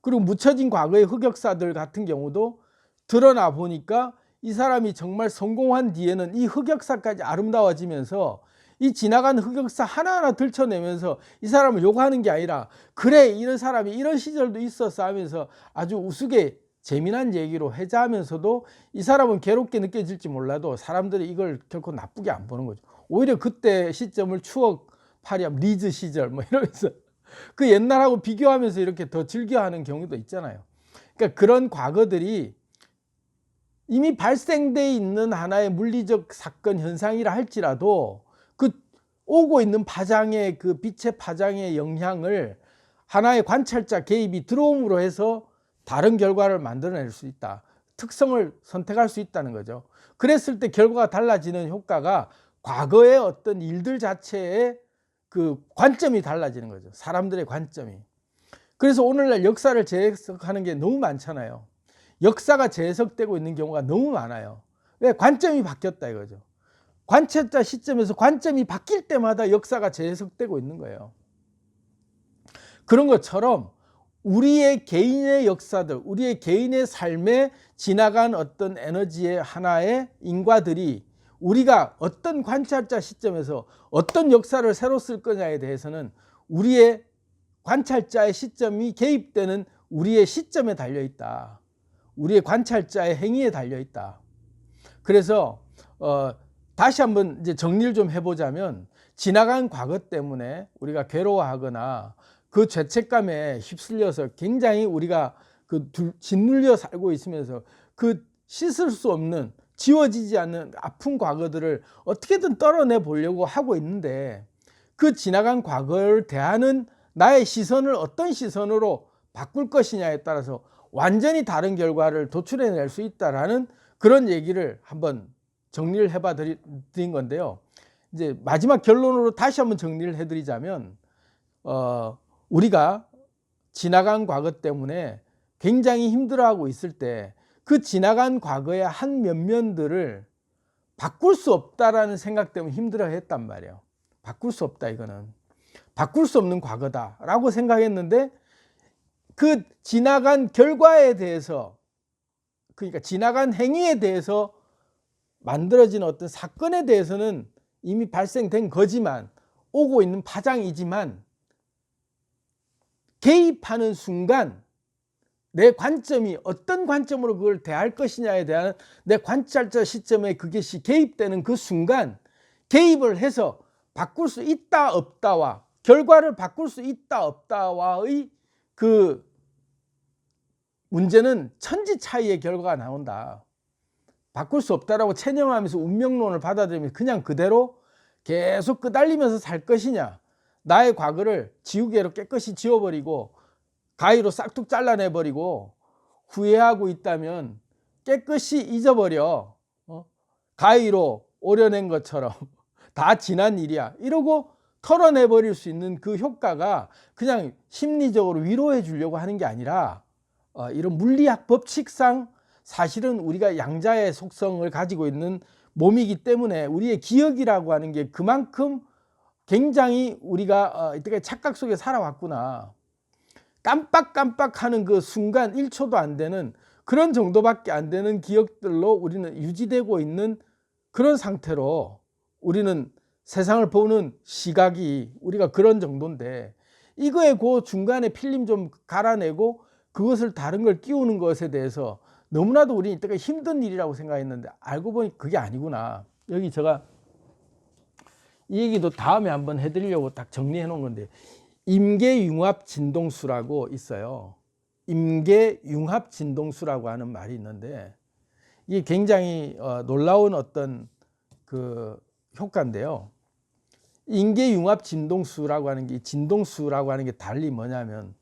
그리고 묻혀진 과거의 흑역사들 같은 경우도 드러나 보니까 이 사람이 정말 성공한 뒤에는 이 흑역사까지 아름다워지면서 이 지나간 흑역사 하나하나 들춰내면서 이 사람을 욕하는 게 아니라 그래 이런 사람이 이런 시절도 있었어 하면서 아주 우스개 재미난 얘기로 해자하면서도 이 사람은 괴롭게 느껴질지 몰라도 사람들이 이걸 결코 나쁘게 안 보는 거죠. 오히려 그때 시점을 추억 파렴, 리즈 시절 뭐 이러면서 그 옛날하고 비교하면서 이렇게 더 즐겨하는 경우도 있잖아요. 그러니까 그런 과거들이 이미 발생돼 있는 하나의 물리적 사건 현상이라 할지라도 그 오고 있는 파장의 그 빛의 파장의 영향을 하나의 관찰자 개입이 들어옴으로 해서 다른 결과를 만들어낼 수 있다. 특성을 선택할 수 있다는 거죠. 그랬을 때 결과가 달라지는 효과가 과거의 어떤 일들 자체의 그 관점이 달라지는 거죠. 사람들의 관점이. 그래서 오늘날 역사를 재해석하는 게 너무 많잖아요. 역사가 재해석되고 있는 경우가 너무 많아요. 왜? 관점이 바뀌었다 이거죠. 관찰자 시점에서 관점이 바뀔 때마다 역사가 재해석되고 있는 거예요. 그런 것처럼 우리의 개인의 역사들, 우리의 개인의 삶에 지나간 어떤 에너지의 하나의 인과들이 우리가 어떤 관찰자 시점에서 어떤 역사를 새로 쓸 거냐에 대해서는 우리의 관찰자의 시점이 개입되는 우리의 시점에 달려있다. 우리의 관찰자의 행위에 달려있다. 그래서 다시 한번 이제 정리를 좀 해보자면 지나간 과거 때문에 우리가 괴로워하거나 그 죄책감에 휩쓸려서 굉장히 우리가 그 짓눌려 살고 있으면서 그 씻을 수 없는 지워지지 않는 아픈 과거들을 어떻게든 떨어내 보려고 하고 있는데 그 지나간 과거를 대하는 나의 시선을 어떤 시선으로 바꿀 것이냐에 따라서 완전히 다른 결과를 도출해낼 수 있다라는 그런 얘기를 한번 정리를 해봐 드린 건데요. 이제 마지막 결론으로 다시 한번 정리를 해드리자면 우리가 지나간 과거 때문에 굉장히 힘들어하고 있을 때 그 지나간 과거의 한 면면들을 바꿀 수 없다라는 생각 때문에 힘들어했단 말이에요. 바꿀 수 없다 이거는. 바꿀 수 없는 과거다라고 생각했는데 그 지나간 결과에 대해서 그러니까 지나간 행위에 대해서 만들어진 어떤 사건에 대해서는 이미 발생된 거지만 오고 있는 파장이지만 개입하는 순간 내 관점이 어떤 관점으로 그걸 대할 것이냐에 대한 내 관찰자 시점에 그것이 개입되는 그 순간 개입을 해서 바꿀 수 있다 없다와 결과를 바꿀 수 있다 없다와의 그 문제는 천지 차이의 결과가 나온다. 바꿀 수 없다라고 체념하면서 운명론을 받아들이면 그냥 그대로 계속 끄달리면서 살 것이냐, 나의 과거를 지우개로 깨끗이 지워버리고 가위로 싹둑 잘라내버리고 후회하고 있다면 깨끗이 잊어버려. 가위로 오려낸 것처럼 다 지난 일이야 이러고 털어내버릴 수 있는 그 효과가 그냥 심리적으로 위로해 주려고 하는 게 아니라 이런 물리학 법칙상 사실은 우리가 양자의 속성을 가지고 있는 몸이기 때문에 우리의 기억이라고 하는 게 그만큼 굉장히 우리가 이때까지 착각 속에 살아왔구나. 깜빡깜빡하는 그 순간 1초도 안 되는 그런 정도밖에 안 되는 기억들로 우리는 유지되고 있는 그런 상태로 우리는 세상을 보는 시각이 우리가 그런 정도인데 이거에 그 중간에 필름 좀 갈아내고 그것을 다른 걸 끼우는 것에 대해서 너무나도 우리는 이때까지 힘든 일이라고 생각했는데 알고 보니 그게 아니구나. 여기 제가 이 얘기도 다음에 한번 해드리려고 딱 정리해 놓은 건데 임계융합진동수라고 있어요. 임계융합진동수라고 하는 말이 있는데 이게 굉장히 놀라운 어떤 그 효과인데요. 임계융합진동수라고 하는 게 진동수라고 하는 게 달리 뭐냐면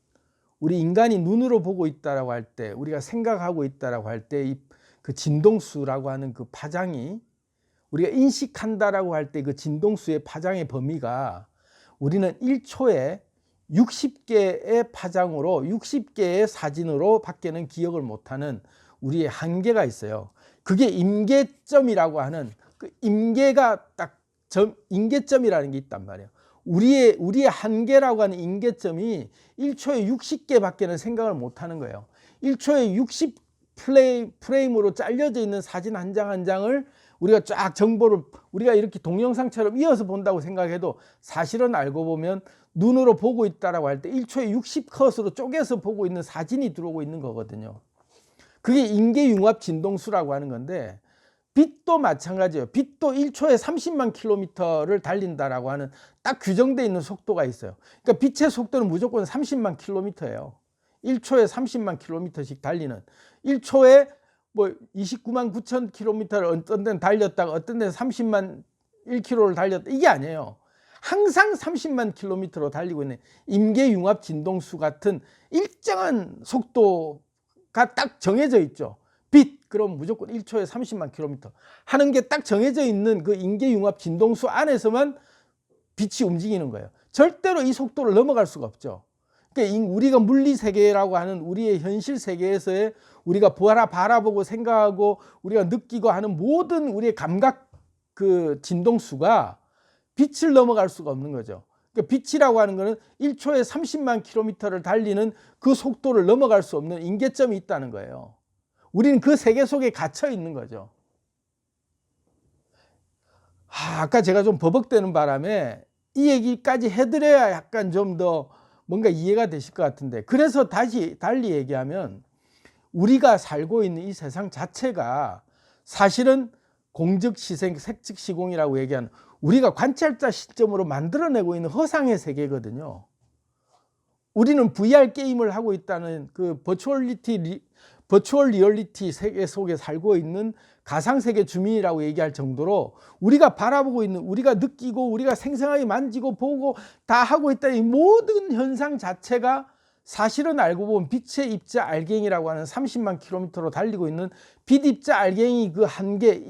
우리 인간이 눈으로 보고 있다라고 할 때 우리가 생각하고 있다라고 할 때 그 진동수라고 하는 그 파장이 우리가 인식한다라고 할 때 그 진동수의 파장의 범위가 우리는 1초에 60개의 파장으로 60개의 사진으로 밖에는 기억을 못하는 우리의 한계가 있어요. 그게 임계점이라고 하는 그 임계가 딱 임계점이라는 게 있단 말이에요. 우리의 한계라고 하는 임계점이 1초에 60개 밖에는 생각을 못하는 거예요. 1초에 60 프레임으로 잘려져 있는 사진 한 장 한 장을 우리가 쫙 정보를 우리가 이렇게 동영상처럼 이어서 본다고 생각해도 사실은 알고 보면 눈으로 보고 있다라고 할 때 1초에 60컷으로 쪼개서 보고 있는 사진이 들어오고 있는 거거든요. 그게 임계융합진동수라고 하는 건데 빛도 마찬가지예요. 빛도 1초에 30만 킬로미터를 달린다라고 하는 딱 규정되어 있는 속도가 있어요. 그러니까 빛의 속도는 무조건 30만 킬로미터예요. 1초에 30만 킬로미터씩 달리는, 1초에 뭐 29만 9천 킬로미터를 어떤 데는 달렸다가 어떤 데는 30만 1km를 달렸다, 이게 아니에요. 항상 30만 킬로미터로 달리고 있는 임계융합 진동수 같은 일정한 속도가 딱 정해져 있죠. 빛, 그럼 무조건 1초에 30만 킬로미터 하는 게 딱 정해져 있는 그 임계융합 진동수 안에서만 빛이 움직이는 거예요. 절대로 이 속도를 넘어갈 수가 없죠. 그러니까 우리가 물리 세계라고 하는 우리의 현실 세계에서의 우리가 바라보고 생각하고 우리가 느끼고 하는 모든 우리의 감각 그 진동수가 빛을 넘어갈 수가 없는 거죠. 그러니까 빛이라고 하는 것은 1초에 30만 킬로미터를 달리는 그 속도를 넘어갈 수 없는 임계점이 있다는 거예요. 우리는 그 세계 속에 갇혀 있는 거죠. 아까 제가 좀 버벅대는 바람에 이 얘기까지 해드려야 약간 좀 더 뭔가 이해가 되실 것 같은데, 그래서 달리 얘기하면 우리가 살고 있는 이 세상 자체가 사실은 공즉시생, 색즉시공이라고 얘기하는 우리가 관찰자 시점으로 만들어내고 있는 허상의 세계거든요. 우리는 VR 게임을 하고 있다는 그 버추얼 리얼리티 세계 속에 살고 있는 가상세계 주민이라고 얘기할 정도로 우리가 바라보고 있는, 우리가 느끼고 우리가 생생하게 만지고 보고 다 하고 있다는 이 모든 현상 자체가 사실은 알고 보면 빛의 입자 알갱이라고 하는 30만 킬로미터로 달리고 있는 빛 입자 알갱이 그 한계,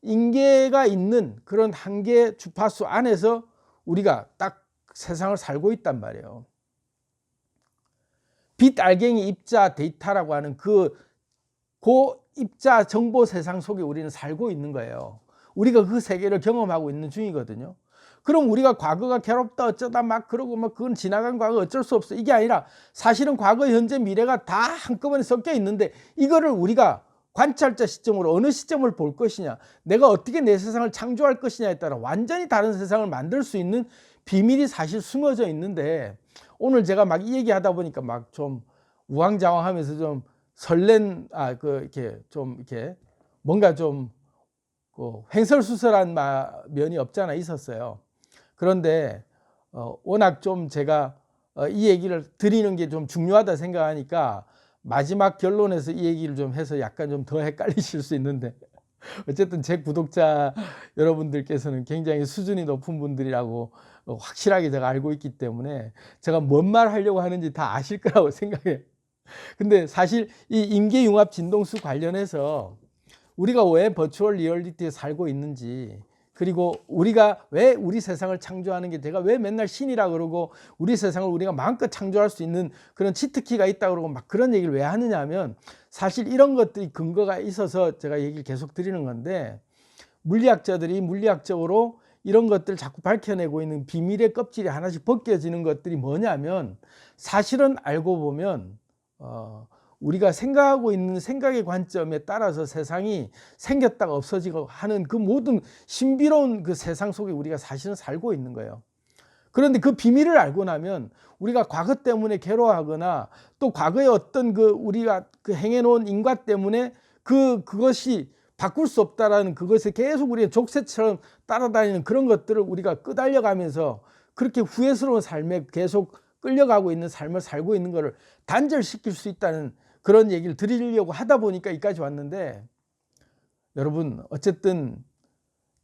인계가 있는 그런 한계 주파수 안에서 우리가 딱 세상을 살고 있단 말이에요. 빛 알갱이 입자 데이터라고 하는 그 입자 정보 세상 속에 우리는 살고 있는 거예요. 우리가 그 세계를 경험하고 있는 중이거든요. 그럼 우리가 과거가 괴롭다 어쩌다 막 그러고 막 그건 지나간 과거 어쩔 수 없어, 이게 아니라 사실은 과거, 현재, 미래가 다 한꺼번에 섞여 있는데 이거를 우리가 관찰자 시점으로 어느 시점을 볼 것이냐, 내가 어떻게 내 세상을 창조할 것이냐에 따라 완전히 다른 세상을 만들 수 있는 비밀이 사실 숨어져 있는데, 오늘 제가 막 이 얘기하다 보니까 막 좀 우왕좌왕하면서 좀 이렇게 뭔가 좀 횡설수설한 면이 없잖아 있었어요. 그런데 워낙 좀 제가 이 얘기를 드리는 게 좀 중요하다 생각하니까 마지막 결론에서 이 얘기를 좀 해서 약간 좀 더 헷갈리실 수 있는데, 어쨌든 제 구독자 여러분들께서는 굉장히 수준이 높은 분들이라고 확실하게 제가 알고 있기 때문에 제가 뭔 말 하려고 하는지 다 아실 거라고 생각해요. 근데 사실 이 임계융합 진동수 관련해서 우리가 왜 버추얼 리얼리티에 살고 있는지, 그리고 우리가 왜 우리 세상을 창조하는 게, 제가 왜 맨날 신이라 그러고 우리 세상을 우리가 마음껏 창조할 수 있는 그런 치트키가 있다 그러고 막 그런 얘기를 왜 하느냐 하면, 사실 이런 것들이 근거가 있어서 제가 얘기를 계속 드리는 건데, 물리학자들이 물리학적으로 이런 것들을 자꾸 밝혀내고 있는 비밀의 껍질이 하나씩 벗겨지는 것들이 뭐냐면, 사실은 알고 보면 우리가 생각하고 있는 생각의 관점에 따라서 세상이 생겼다가 없어지고 하는 그 모든 신비로운 그 세상 속에 우리가 사실은 살고 있는 거예요. 그런데 그 비밀을 알고 나면 우리가 과거 때문에 괴로워하거나 또 과거에 어떤 그 우리가 그 행해놓은 인과 때문에 그것이 바꿀 수 없다라는 그것에 계속 우리가 족쇄처럼 따라다니는 그런 것들을 우리가 끄달려가면서 그렇게 후회스러운 삶에 계속 끌려가고 있는 삶을 살고 있는 것을 단절시킬 수 있다는 그런 얘기를 드리려고 하다 보니까 여기까지 왔는데, 여러분 어쨌든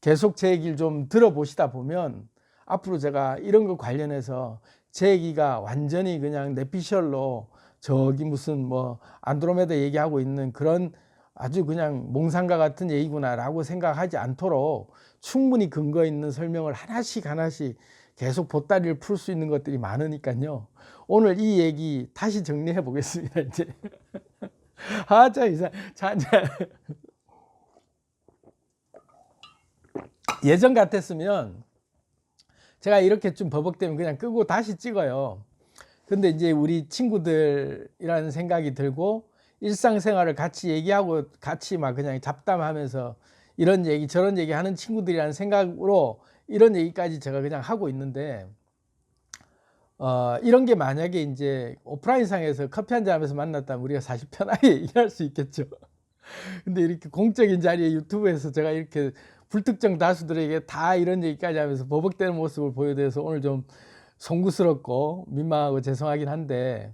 계속 제 얘기를 좀 들어보시다 보면 앞으로 제가 이런 거 관련해서 제 얘기가 완전히 그냥 내피셜로 저기 무슨 뭐 안드로메다 얘기하고 있는 그런 아주 그냥 몽상가 같은 얘기구나 라고 생각하지 않도록 충분히 근거 있는 설명을 하나씩 계속 보따리를 풀 수 있는 것들이 많으니까요. 오늘 이 얘기 다시 정리해 보겠습니다. 이제 예전 같았으면 제가 이렇게 좀 버벅대면 그냥 끄고 다시 찍어요. 근데 이제 우리 친구들이라는 생각이 들고 일상생활을 같이 얘기하고 같이 막 그냥 잡담하면서 이런 얘기 저런 얘기 하는 친구들이라는 생각으로 이런 얘기까지 제가 그냥 하고 있는데, 이런 게 만약에 이제 오프라인상에서 커피 한잔 하면서 만났다면 우리가 사실 편하게 얘기할 수 있겠죠. 근데 이렇게 공적인 자리에 유튜브에서 제가 이렇게 불특정 다수들에게 다 이런 얘기까지 하면서 버벅대는 모습을 보여드려서 오늘 좀 송구스럽고 민망하고 죄송하긴 한데,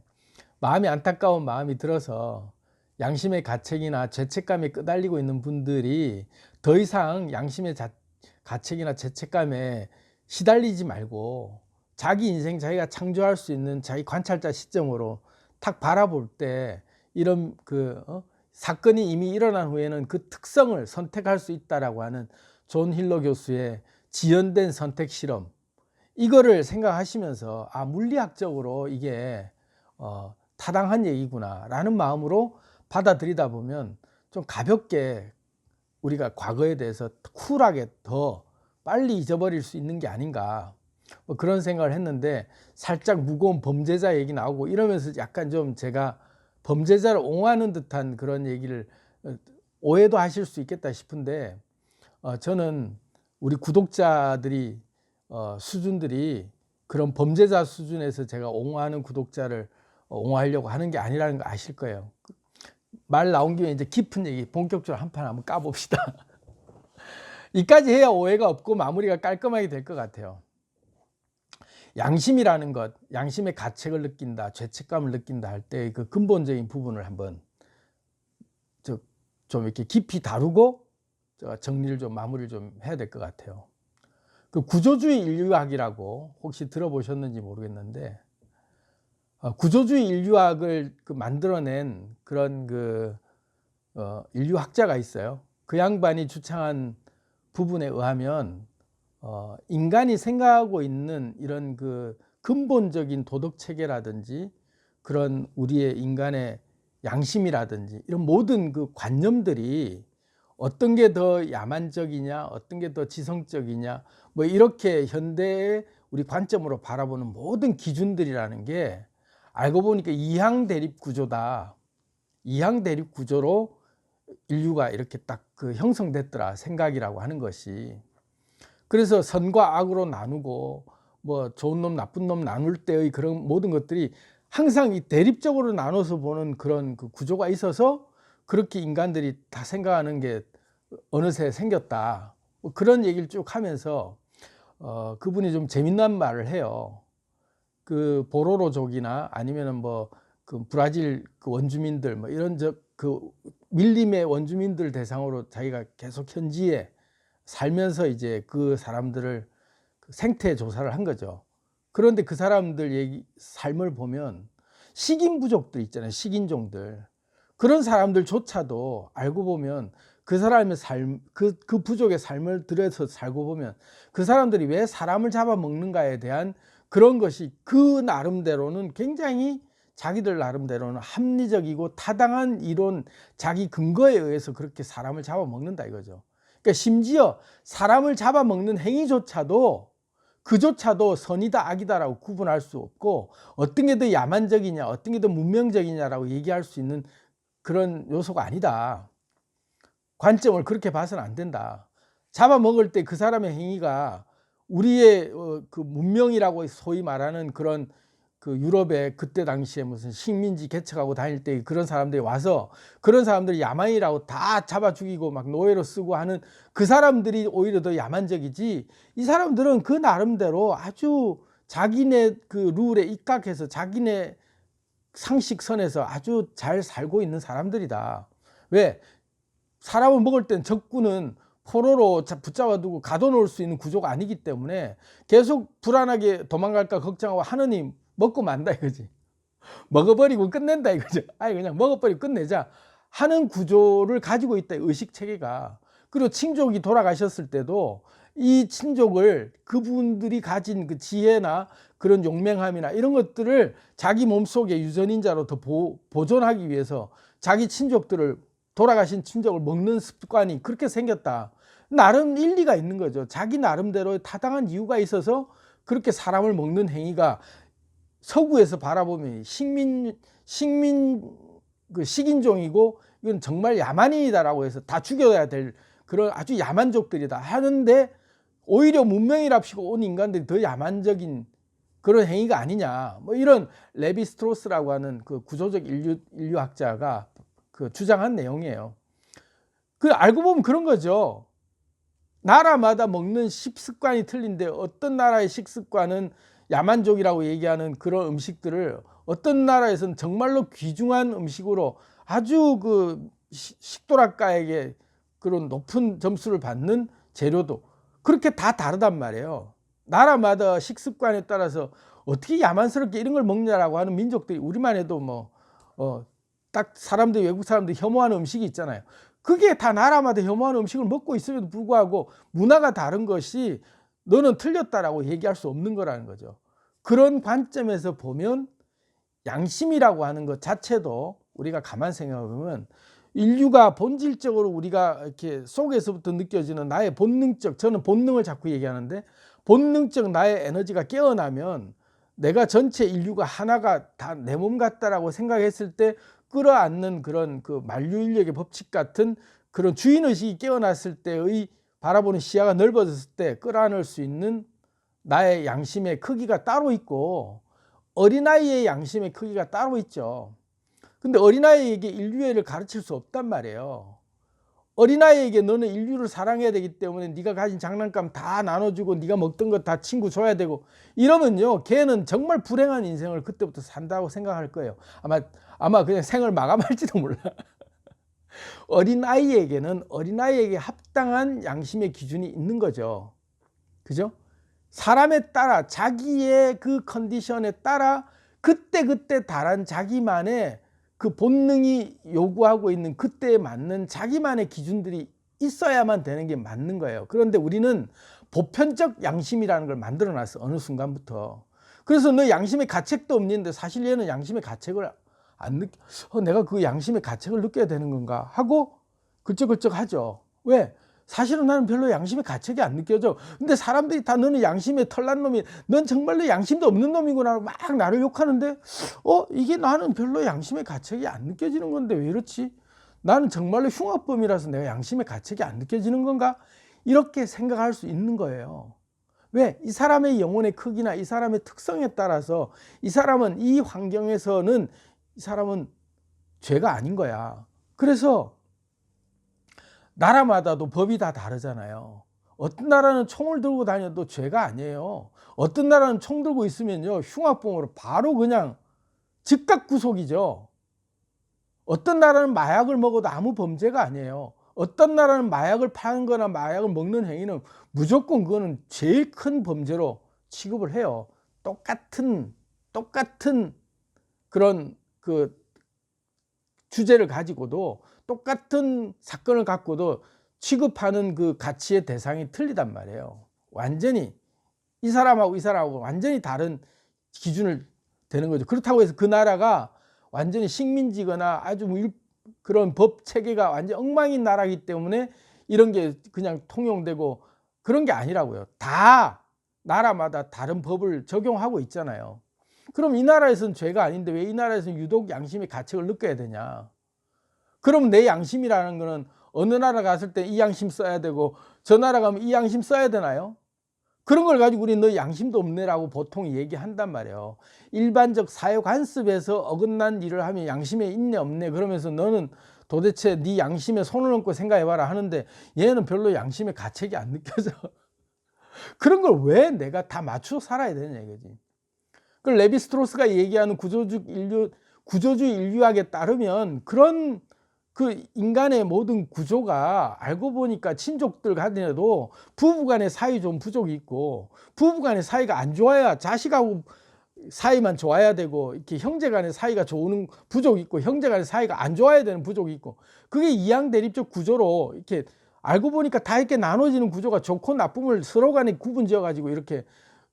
마음이 안타까운 마음이 들어서 양심의 가책이나 죄책감에 끄달리고 있는 분들이 더 이상 양심의 가책이나 죄책감에 시달리지 말고 자기 인생 자기가 창조할 수 있는 자기 관찰자 시점으로 탁 바라볼 때 이런 사건이 이미 일어난 후에는 그 특성을 선택할 수 있다라고 하는 존 힐러 교수의 지연된 선택 실험, 이거를 생각하시면서 물리학적으로 이게 타당한 얘기구나 라는 마음으로 받아들이다 보면 좀 가볍게 우리가 과거에 대해서 쿨하게 더 빨리 잊어버릴 수 있는 게 아닌가, 그런 생각을 했는데, 살짝 무거운 범죄자 얘기 나오고 이러면서 약간 좀 제가 범죄자를 옹호하는 듯한 그런 얘기를 오해도 하실 수 있겠다 싶은데, 저는 우리 구독자들이 수준들이 그런 범죄자 수준에서 제가 옹호하는 구독자를 옹호하려고 하는 게 아니라는 거 아실 거예요. 말 나온 김에 이제 깊은 얘기 본격적으로 한판 한번 까봅시다. 이까지 해야 오해가 없고 마무리가 깔끔하게 될 것 같아요. 양심이라는 것, 양심의 가책을 느낀다, 죄책감을 느낀다 할 때 그 근본적인 부분을 한번 좀 이렇게 깊이 다루고 정리를 좀 마무리를 좀 해야 될 것 같아요. 그 구조주의 인류학이라고 혹시 들어보셨는지 모르겠는데, 구조주의 인류학을 만들어낸 그런 인류학자가 있어요. 그 양반이 주창한 부분에 의하면 인간이 생각하고 있는 이런 근본적인 도덕 체계라든지 그런 우리의 인간의 양심이라든지 이런 모든 관념들이 어떤 게 더 야만적이냐, 어떤 게 더 지성적이냐, 이렇게 현대의 우리 관점으로 바라보는 모든 기준들이라는 게 알고 보니까 이항 대립 구조다. 이항 대립 구조로 인류가 이렇게 딱 형성됐더라, 생각이라고 하는 것이. 그래서 선과 악으로 나누고 좋은 놈 나쁜 놈 나눌 때의 그런 모든 것들이 항상 이 대립적으로 나눠서 보는 그런 구조가 있어서 그렇게 인간들이 다 생각하는 게 어느새 생겼다, 그런 얘기를 쭉 하면서 그분이 좀 재밌는 말을 해요. 보로로족이나 아니면은 브라질 원주민들 이런 밀림의 원주민들 대상으로 자기가 계속 현지에 살면서 이제 그 사람들을 생태 조사를 한 거죠. 그런데 그 사람들 삶을 보면 식인 부족들 있잖아요. 식인종들. 그런 사람들조차도 알고 보면 그 사람의 삶, 그 부족의 삶을 들여서 살고 보면 그 사람들이 왜 사람을 잡아먹는가에 대한 그런 것이 그 나름대로는 굉장히 자기들 나름대로는 합리적이고 타당한 이론, 자기 근거에 의해서 그렇게 사람을 잡아먹는다 이거죠. 그러니까 심지어 사람을 잡아먹는 행위조차도 그조차도 선이다 악이다라고 구분할 수 없고, 어떤 게 더 야만적이냐, 어떤 게 더 문명적이냐라고 얘기할 수 있는 그런 요소가 아니다. 관점을 그렇게 봐서는 안 된다. 잡아먹을 때 그 사람의 행위가 우리의 문명이라고 소위 말하는 그런 유럽에 그때 당시에 무슨 식민지 개척하고 다닐 때 그런 사람들이 와서 그런 사람들이 야만이라고 다 잡아 죽이고 막 노예로 쓰고 하는 그 사람들이 오히려 더 야만적이지, 이 사람들은 그 나름대로 아주 자기네 룰에 입각해서 자기네 상식선에서 아주 잘 살고 있는 사람들이다. 왜? 사람을 먹을 땐 적군은 포로로 붙잡아두고 가둬놓을 수 있는 구조가 아니기 때문에 계속 불안하게 도망갈까 걱정하고 하느니 먹고 만다 이거지. 먹어버리고 끝낸다 이거죠. 그냥 먹어버리고 끝내자 하는 구조를 가지고 있다, 의식 체계가. 그리고 친족이 돌아가셨을 때도 이 친족을 그분들이 가진 그 지혜나 그런 용맹함이나 이런 것들을 자기 몸속에 유전인자로 더 보존하기 위해서 자기 친족들을, 돌아가신 친족을 먹는 습관이 그렇게 생겼다. 나름 일리가 있는 거죠. 자기 나름대로 타당한 이유가 있어서 그렇게 사람을 먹는 행위가 서구에서 바라보면 식인종이고 이건 정말 야만인이다라고 해서 다 죽여야 될 그런 아주 야만족들이다 하는데, 오히려 문명이랍시고 온 인간들이 더 야만적인 그런 행위가 아니냐, 이런 레비 스트로스라고 하는 구조적 인류학자가 주장한 내용이에요. 그 알고 보면 그런 거죠. 나라마다 먹는 식습관이 틀린데 어떤 나라의 식습관은 야만족이라고 얘기하는 그런 음식들을 어떤 나라에서는 정말로 귀중한 음식으로 아주 그 식도락가에게 그런 높은 점수를 받는 재료도 그렇게 다 다르단 말이에요. 나라마다 식습관에 따라서 어떻게 야만스럽게 이런 걸 먹냐라고 하는 민족들이 우리만 해도 뭐 딱 사람들 외국 사람들이 혐오하는 음식이 있잖아요. 그게 다 나라마다 혐오하는 음식을 먹고 있음에도 불구하고 문화가 다른 것이 너는 틀렸다라고 얘기할 수 없는 거라는 거죠. 그런 관점에서 보면 양심이라고 하는 것 자체도 우리가 가만 생각해 보면 인류가 본질적으로 우리가 이렇게 속에서부터 느껴지는 나의 본능적, 저는 본능을 자꾸 얘기하는데 본능적 나의 에너지가 깨어나면 내가 전체 인류가 하나가 다 내 몸 같다라고 생각했을 때 끌어안는 그런 그 만류인력의 법칙 같은 그런 주인의식이 깨어났을 때의 바라보는 시야가 넓어졌을 때 끌어안을 수 있는 나의 양심의 크기가 따로 있고 어린아이의 양심의 크기가 따로 있죠. 근데 어린아이에게 인류애를 가르칠 수 없단 말이에요. 어린아이에게 너는 인류를 사랑해야 되기 때문에 네가 가진 장난감 다 나눠주고 네가 먹던 거 다 친구 줘야 되고 이러면요 걔는 정말 불행한 인생을 그때부터 산다고 생각할 거예요. 아마 그냥 생을 마감할지도 몰라. 어린아이에게는 어린아이에게 합당한 양심의 기준이 있는 거죠. 그죠? 사람에 따라 자기의 그 컨디션에 따라 그때그때 다른 자기만의 그 본능이 요구하고 있는 그때에 맞는 자기만의 기준들이 있어야만 되는 게 맞는 거예요. 그런데 우리는 보편적 양심이라는 걸 만들어 놨어. 어느 순간부터. 그래서 너 양심의 가책도 없는데 사실 얘는 양심의 가책을 안 느껴. 내가 그 양심의 가책을 느껴야 되는 건가 하고 글쩍글쩍 하죠. 왜? 사실은 나는 별로 양심의 가책이 안 느껴져. 근데 사람들이 다 너는 양심에 털난 놈이, 넌 정말로 양심도 없는 놈이구나 막 나를 욕하는데 이게 나는 별로 양심의 가책이 안 느껴지는 건데 왜 이렇지? 나는 정말로 흉악범이라서 내가 양심의 가책이 안 느껴지는 건가? 이렇게 생각할 수 있는 거예요. 왜? 이 사람의 영혼의 크기나 이 사람의 특성에 따라서 이 사람은 이 환경에서는 이 사람은 죄가 아닌 거야. 그래서 나라마다도 법이 다 다르잖아요. 어떤 나라는 총을 들고 다녀도 죄가 아니에요. 어떤 나라는 총 들고 있으면요 흉악범으로 바로 그냥 즉각 구속이죠. 어떤 나라는 마약을 먹어도 아무 범죄가 아니에요. 어떤 나라는 마약을 파는 거나 마약을 먹는 행위는 무조건 그거는 제일 큰 범죄로 취급을 해요. 똑같은 그런 그 주제를 가지고도 똑같은 사건을 갖고도 취급하는 그 가치의 대상이 틀리단 말이에요. 완전히 이 사람하고 이 사람하고 완전히 다른 기준을 되는 거죠. 그렇다고 해서 그 나라가 완전히 식민지거나 아주 그런 법 체계가 완전 엉망인 나라이기 때문에 이런 게 그냥 통용되고 그런 게 아니라고요. 다 나라마다 다른 법을 적용하고 있잖아요. 그럼 이 나라에서는 죄가 아닌데 왜 이 나라에서는 유독 양심의 가책을 느껴야 되냐? 그럼 내 양심이라는 거는 어느 나라 갔을 때 이 양심 써야 되고 저 나라 가면 이 양심 써야 되나요? 그런 걸 가지고 우리 너 양심도 없네라고 보통 얘기한단 말이에요. 일반적 사회 관습에서 어긋난 일을 하면 양심에 있네 없네 그러면서 너는 도대체 네 양심에 손을 얹고 생각해봐라 하는데 얘는 별로 양심의 가책이 안 느껴져. 그런 걸 왜 내가 다 맞추어 살아야 되냐 이거지. 그 레비스트로스가 얘기하는 구조주의 인류학에 따르면 그런 그 인간의 모든 구조가 알고 보니까 친족들 간에도 부부간의 사이 좀 부족이 있고 부부간의 사이가 안 좋아야 자식하고 사이만 좋아야 되고 이렇게 형제간의 사이가 좋은 부족이 있고 형제간의 사이가 안 좋아야 되는 부족이 있고 그게 이양대립적 구조로 이렇게 알고 보니까 다 이렇게 나눠지는 구조가 좋고 나쁨을 서로 간에 구분지어 가지고 이렇게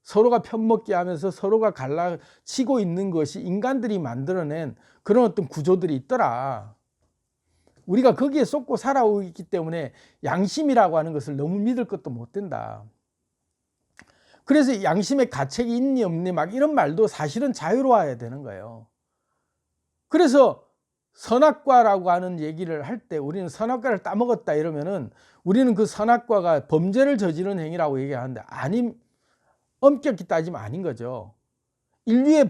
서로가 편먹게 하면서 서로가 갈라치고 있는 것이 인간들이 만들어낸 그런 어떤 구조들이 있더라. 우리가 거기에 쏟고 살아오고 있기 때문에 양심이라고 하는 것을 너무 믿을 것도 못 된다. 그래서 양심의 가책이 있니 없니 막 이런 말도 사실은 자유로워야 되는 거예요. 그래서 선악과라고 하는 얘기를 할 때 우리는 선악과를 따먹었다 이러면은 우리는 그 선악과가 범죄를 저지른 행위라고 얘기하는데 엄격히 따지면 아닌 거죠. 인류의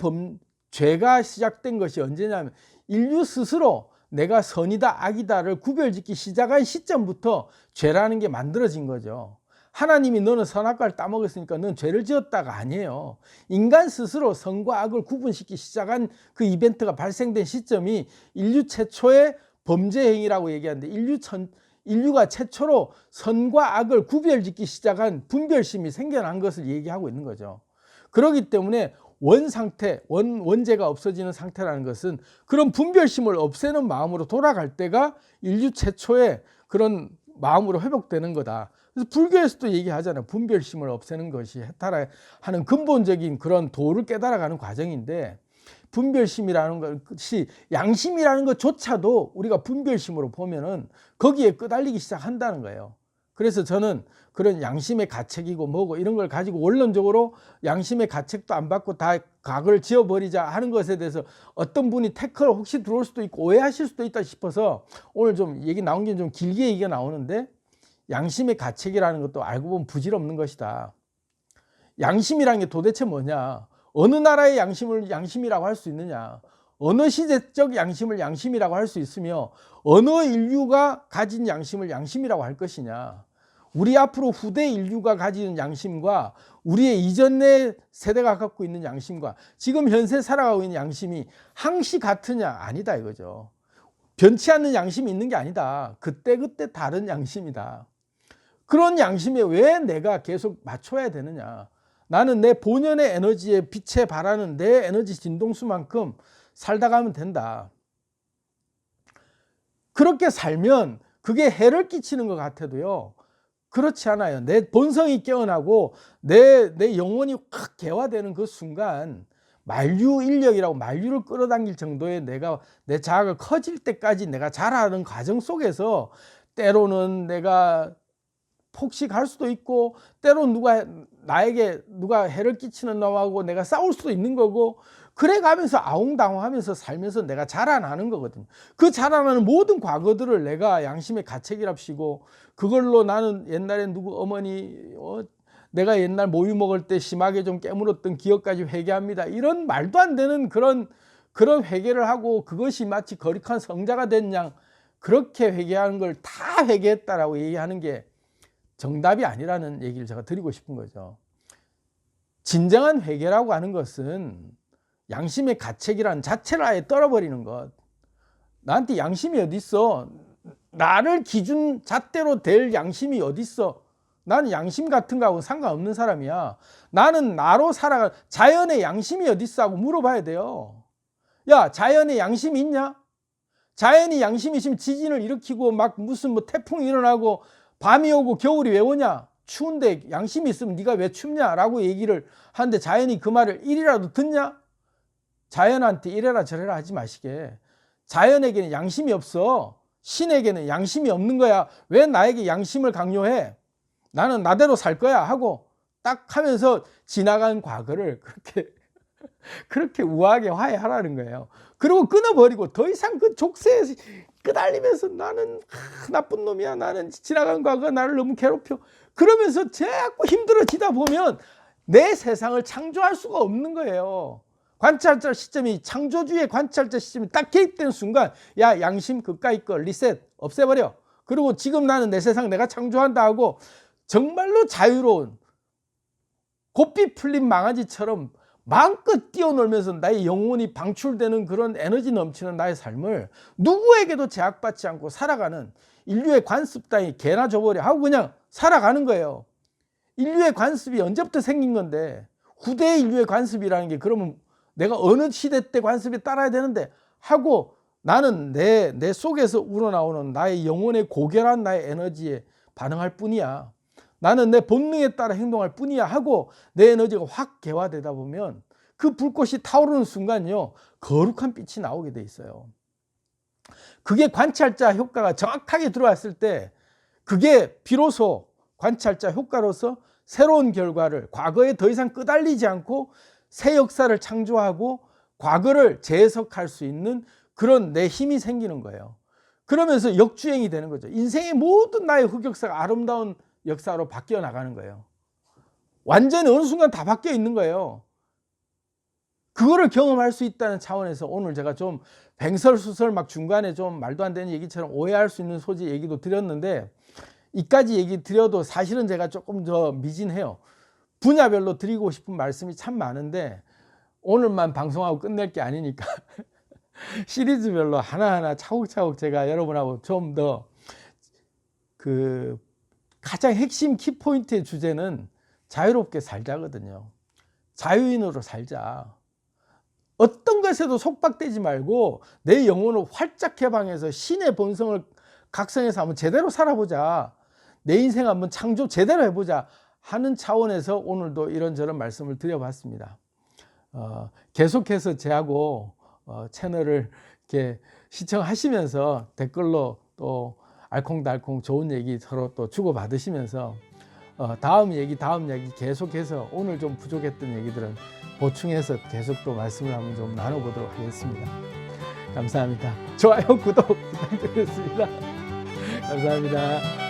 죄가 시작된 것이 언제냐면 인류 스스로 내가 선이다 악이다를 구별짓기 시작한 시점부터 죄라는 게 만들어진 거죠. 하나님이 너는 선악과를 따먹었으니까 넌 죄를 지었다가 아니에요. 인간 스스로 선과 악을 구분시키기 시작한 그 이벤트가 발생된 시점이 인류 최초의 범죄 행위라고 얘기하는데, 인류가 최초로 선과 악을 구별짓기 시작한 분별심이 생겨난 것을 얘기하고 있는 거죠. 그렇기 때문에 원죄가 없어지는 상태라는 것은 그런 분별심을 없애는 마음으로 돌아갈 때가 인류 최초의 그런 마음으로 회복되는 거다. 그래서 불교에서도 얘기하잖아요. 분별심을 없애는 것이 해탈하는 근본적인 그런 도를 깨달아가는 과정인데, 분별심이라는 것이, 양심이라는 것조차도 우리가 분별심으로 보면은 거기에 끄달리기 시작한다는 거예요. 그래서 저는 그런 양심의 가책이고 뭐고 이런 걸 가지고 원론적으로 양심의 가책도 안 받고 다 각을 지어버리자 하는 것에 대해서 어떤 분이 태클 혹시 들어올 수도 있고 오해하실 수도 있다 싶어서 오늘 좀 얘기 나온 게 좀 길게 얘기가 나오는데, 양심의 가책이라는 것도 알고 보면 부질없는 것이다. 양심이라는 게 도대체 뭐냐? 어느 나라의 양심을 양심이라고 할 수 있느냐? 어느 시대적 양심을 양심이라고 할 수 있으며 어느 인류가 가진 양심을 양심이라고 할 것이냐? 우리 앞으로 후대 인류가 가지는 양심과 우리의 이전의 세대가 갖고 있는 양심과 지금 현세 살아가고 있는 양심이 항시 같으냐? 아니다 이거죠. 변치 않는 양심이 있는 게 아니다. 그때그때 다른 양심이다. 그런 양심에 왜 내가 계속 맞춰야 되느냐? 나는 내 본연의 에너지에 빛에 발하는 내 에너지 진동수만큼 살다 가면 된다. 그렇게 살면 그게 해를 끼치는 것 같아도요, 그렇지 않아요. 내 본성이 깨어나고 내 영혼이 확 개화되는 그 순간, 만류인력이라고 만류를 끌어당길 정도의 내 자아가 커질 때까지 내가 자라는 과정 속에서 때로는 내가 폭식할 수도 있고, 때로는 누가 해를 끼치는 놈하고 내가 싸울 수도 있는 거고, 그래 가면서 아웅다웅하면서 살면서 내가 자라나는 거거든요. 그 자라나는 모든 과거들을 내가 양심의 가책이랍시고, 그걸로 나는 옛날에 누구 어머니 내가 옛날 모유 먹을 때 심하게 좀 깨물었던 기억까지 회개합니다, 이런 말도 안 되는 그런 회개를 하고, 그것이 마치 거룩한 성자가 된 양 그렇게 회개하는 걸 다 회개했다라고 얘기하는 게 정답이 아니라는 얘기를 제가 드리고 싶은 거죠. 진정한 회개라고 하는 것은 양심의 가책이라는 자체를 아예 떨어버리는 것. 나한테 양심이 어디 있어? 나를 기준 잣대로 될 양심이 어디 있어? 나는 양심 같은 거하고 상관없는 사람이야. 나는 나로 살아가. 자연의 양심이 어디 있어? 하고 물어봐야 돼요. 야, 자연의 양심이 있냐? 자연이 양심이 있으면 지진을 일으키고 막 무슨 태풍이 일어나고 밤이 오고 겨울이 왜 오냐? 추운데 양심이 있으면 네가 왜 춥냐? 라고 얘기를 하는데, 자연이 그 말을 일이라도 듣냐? 자연한테 이래라 저래라 하지 마시게. 자연에게는 양심이 없어. 신에게는 양심이 없는 거야. 왜 나에게 양심을 강요해? 나는 나대로 살 거야 하고 딱 하면서 지나간 과거를 그렇게 우아하게 화해하라는 거예요. 그리고 끊어버리고 더 이상 그 족쇄에 끄달리면서 나는 나쁜 놈이야, 나는 지나간 과거 나를 너무 괴롭혀, 그러면서 자꾸 힘들어지다 보면 내 세상을 창조할 수가 없는 거예요. 관찰자 시점이, 창조주의 관찰자 시점이 딱 개입되는 순간, 야, 양심 그까이 거 리셋 없애버려. 그리고 지금 나는 내 세상 내가 창조한다 하고 정말로 자유로운 고삐 풀린 망아지처럼 마음껏 뛰어놀면서 나의 영혼이 방출되는 그런 에너지 넘치는 나의 삶을 누구에게도 제약받지 않고 살아가는, 인류의 관습 따위 개나 줘버려 하고 그냥 살아가는 거예요. 인류의 관습이 언제부터 생긴 건데, 후대의 인류의 관습이라는 게 그러면 내가 어느 시대 때 관습에 따라야 되는데 하고, 나는 내 속에서 우러나오는 나의 영혼의 고결한 나의 에너지에 반응할 뿐이야. 나는 내 본능에 따라 행동할 뿐이야 하고 내 에너지가 확 개화되다 보면 그 불꽃이 타오르는 순간요, 거룩한 빛이 나오게 돼 있어요. 그게 관찰자 효과가 정확하게 들어왔을 때, 그게 비로소 관찰자 효과로서 새로운 결과를, 과거에 더 이상 끄달리지 않고 새 역사를 창조하고 과거를 재해석할 수 있는 그런 내 힘이 생기는 거예요. 그러면서 역주행이 되는 거죠. 인생의 모든 나의 흑역사가 아름다운 역사로 바뀌어 나가는 거예요. 완전히 어느 순간 다 바뀌어 있는 거예요. 그거를 경험할 수 있다는 차원에서 오늘 제가 좀 횡설수설 막 중간에 좀 말도 안 되는 얘기처럼 오해할 수 있는 소지 얘기도 드렸는데, 이까지 얘기 드려도 사실은 제가 조금 더 미진해요. 분야별로 드리고 싶은 말씀이 참 많은데 오늘만 방송하고 끝낼 게 아니니까 시리즈별로 하나하나 차곡차곡 제가 여러분하고 좀 더 그 가장 핵심 키포인트의 주제는 자유롭게 살자거든요. 자유인으로 살자. 어떤 것에도 속박되지 말고 내 영혼을 활짝 개방해서 신의 본성을 각성해서 한번 제대로 살아보자. 내 인생 한번 창조 제대로 해보자 하는 차원에서 오늘도 이런저런 말씀을 드려봤습니다. 계속해서 제하고 채널을 이렇게 시청하시면서 댓글로 또 알콩달콩 좋은 얘기 서로 또 주고받으시면서 다음 얘기 계속해서 오늘 좀 부족했던 얘기들은 보충해서 계속 또 말씀을 한번 좀 나눠보도록 하겠습니다. 감사합니다. 좋아요, 구독 부탁드리겠습니다. 감사합니다.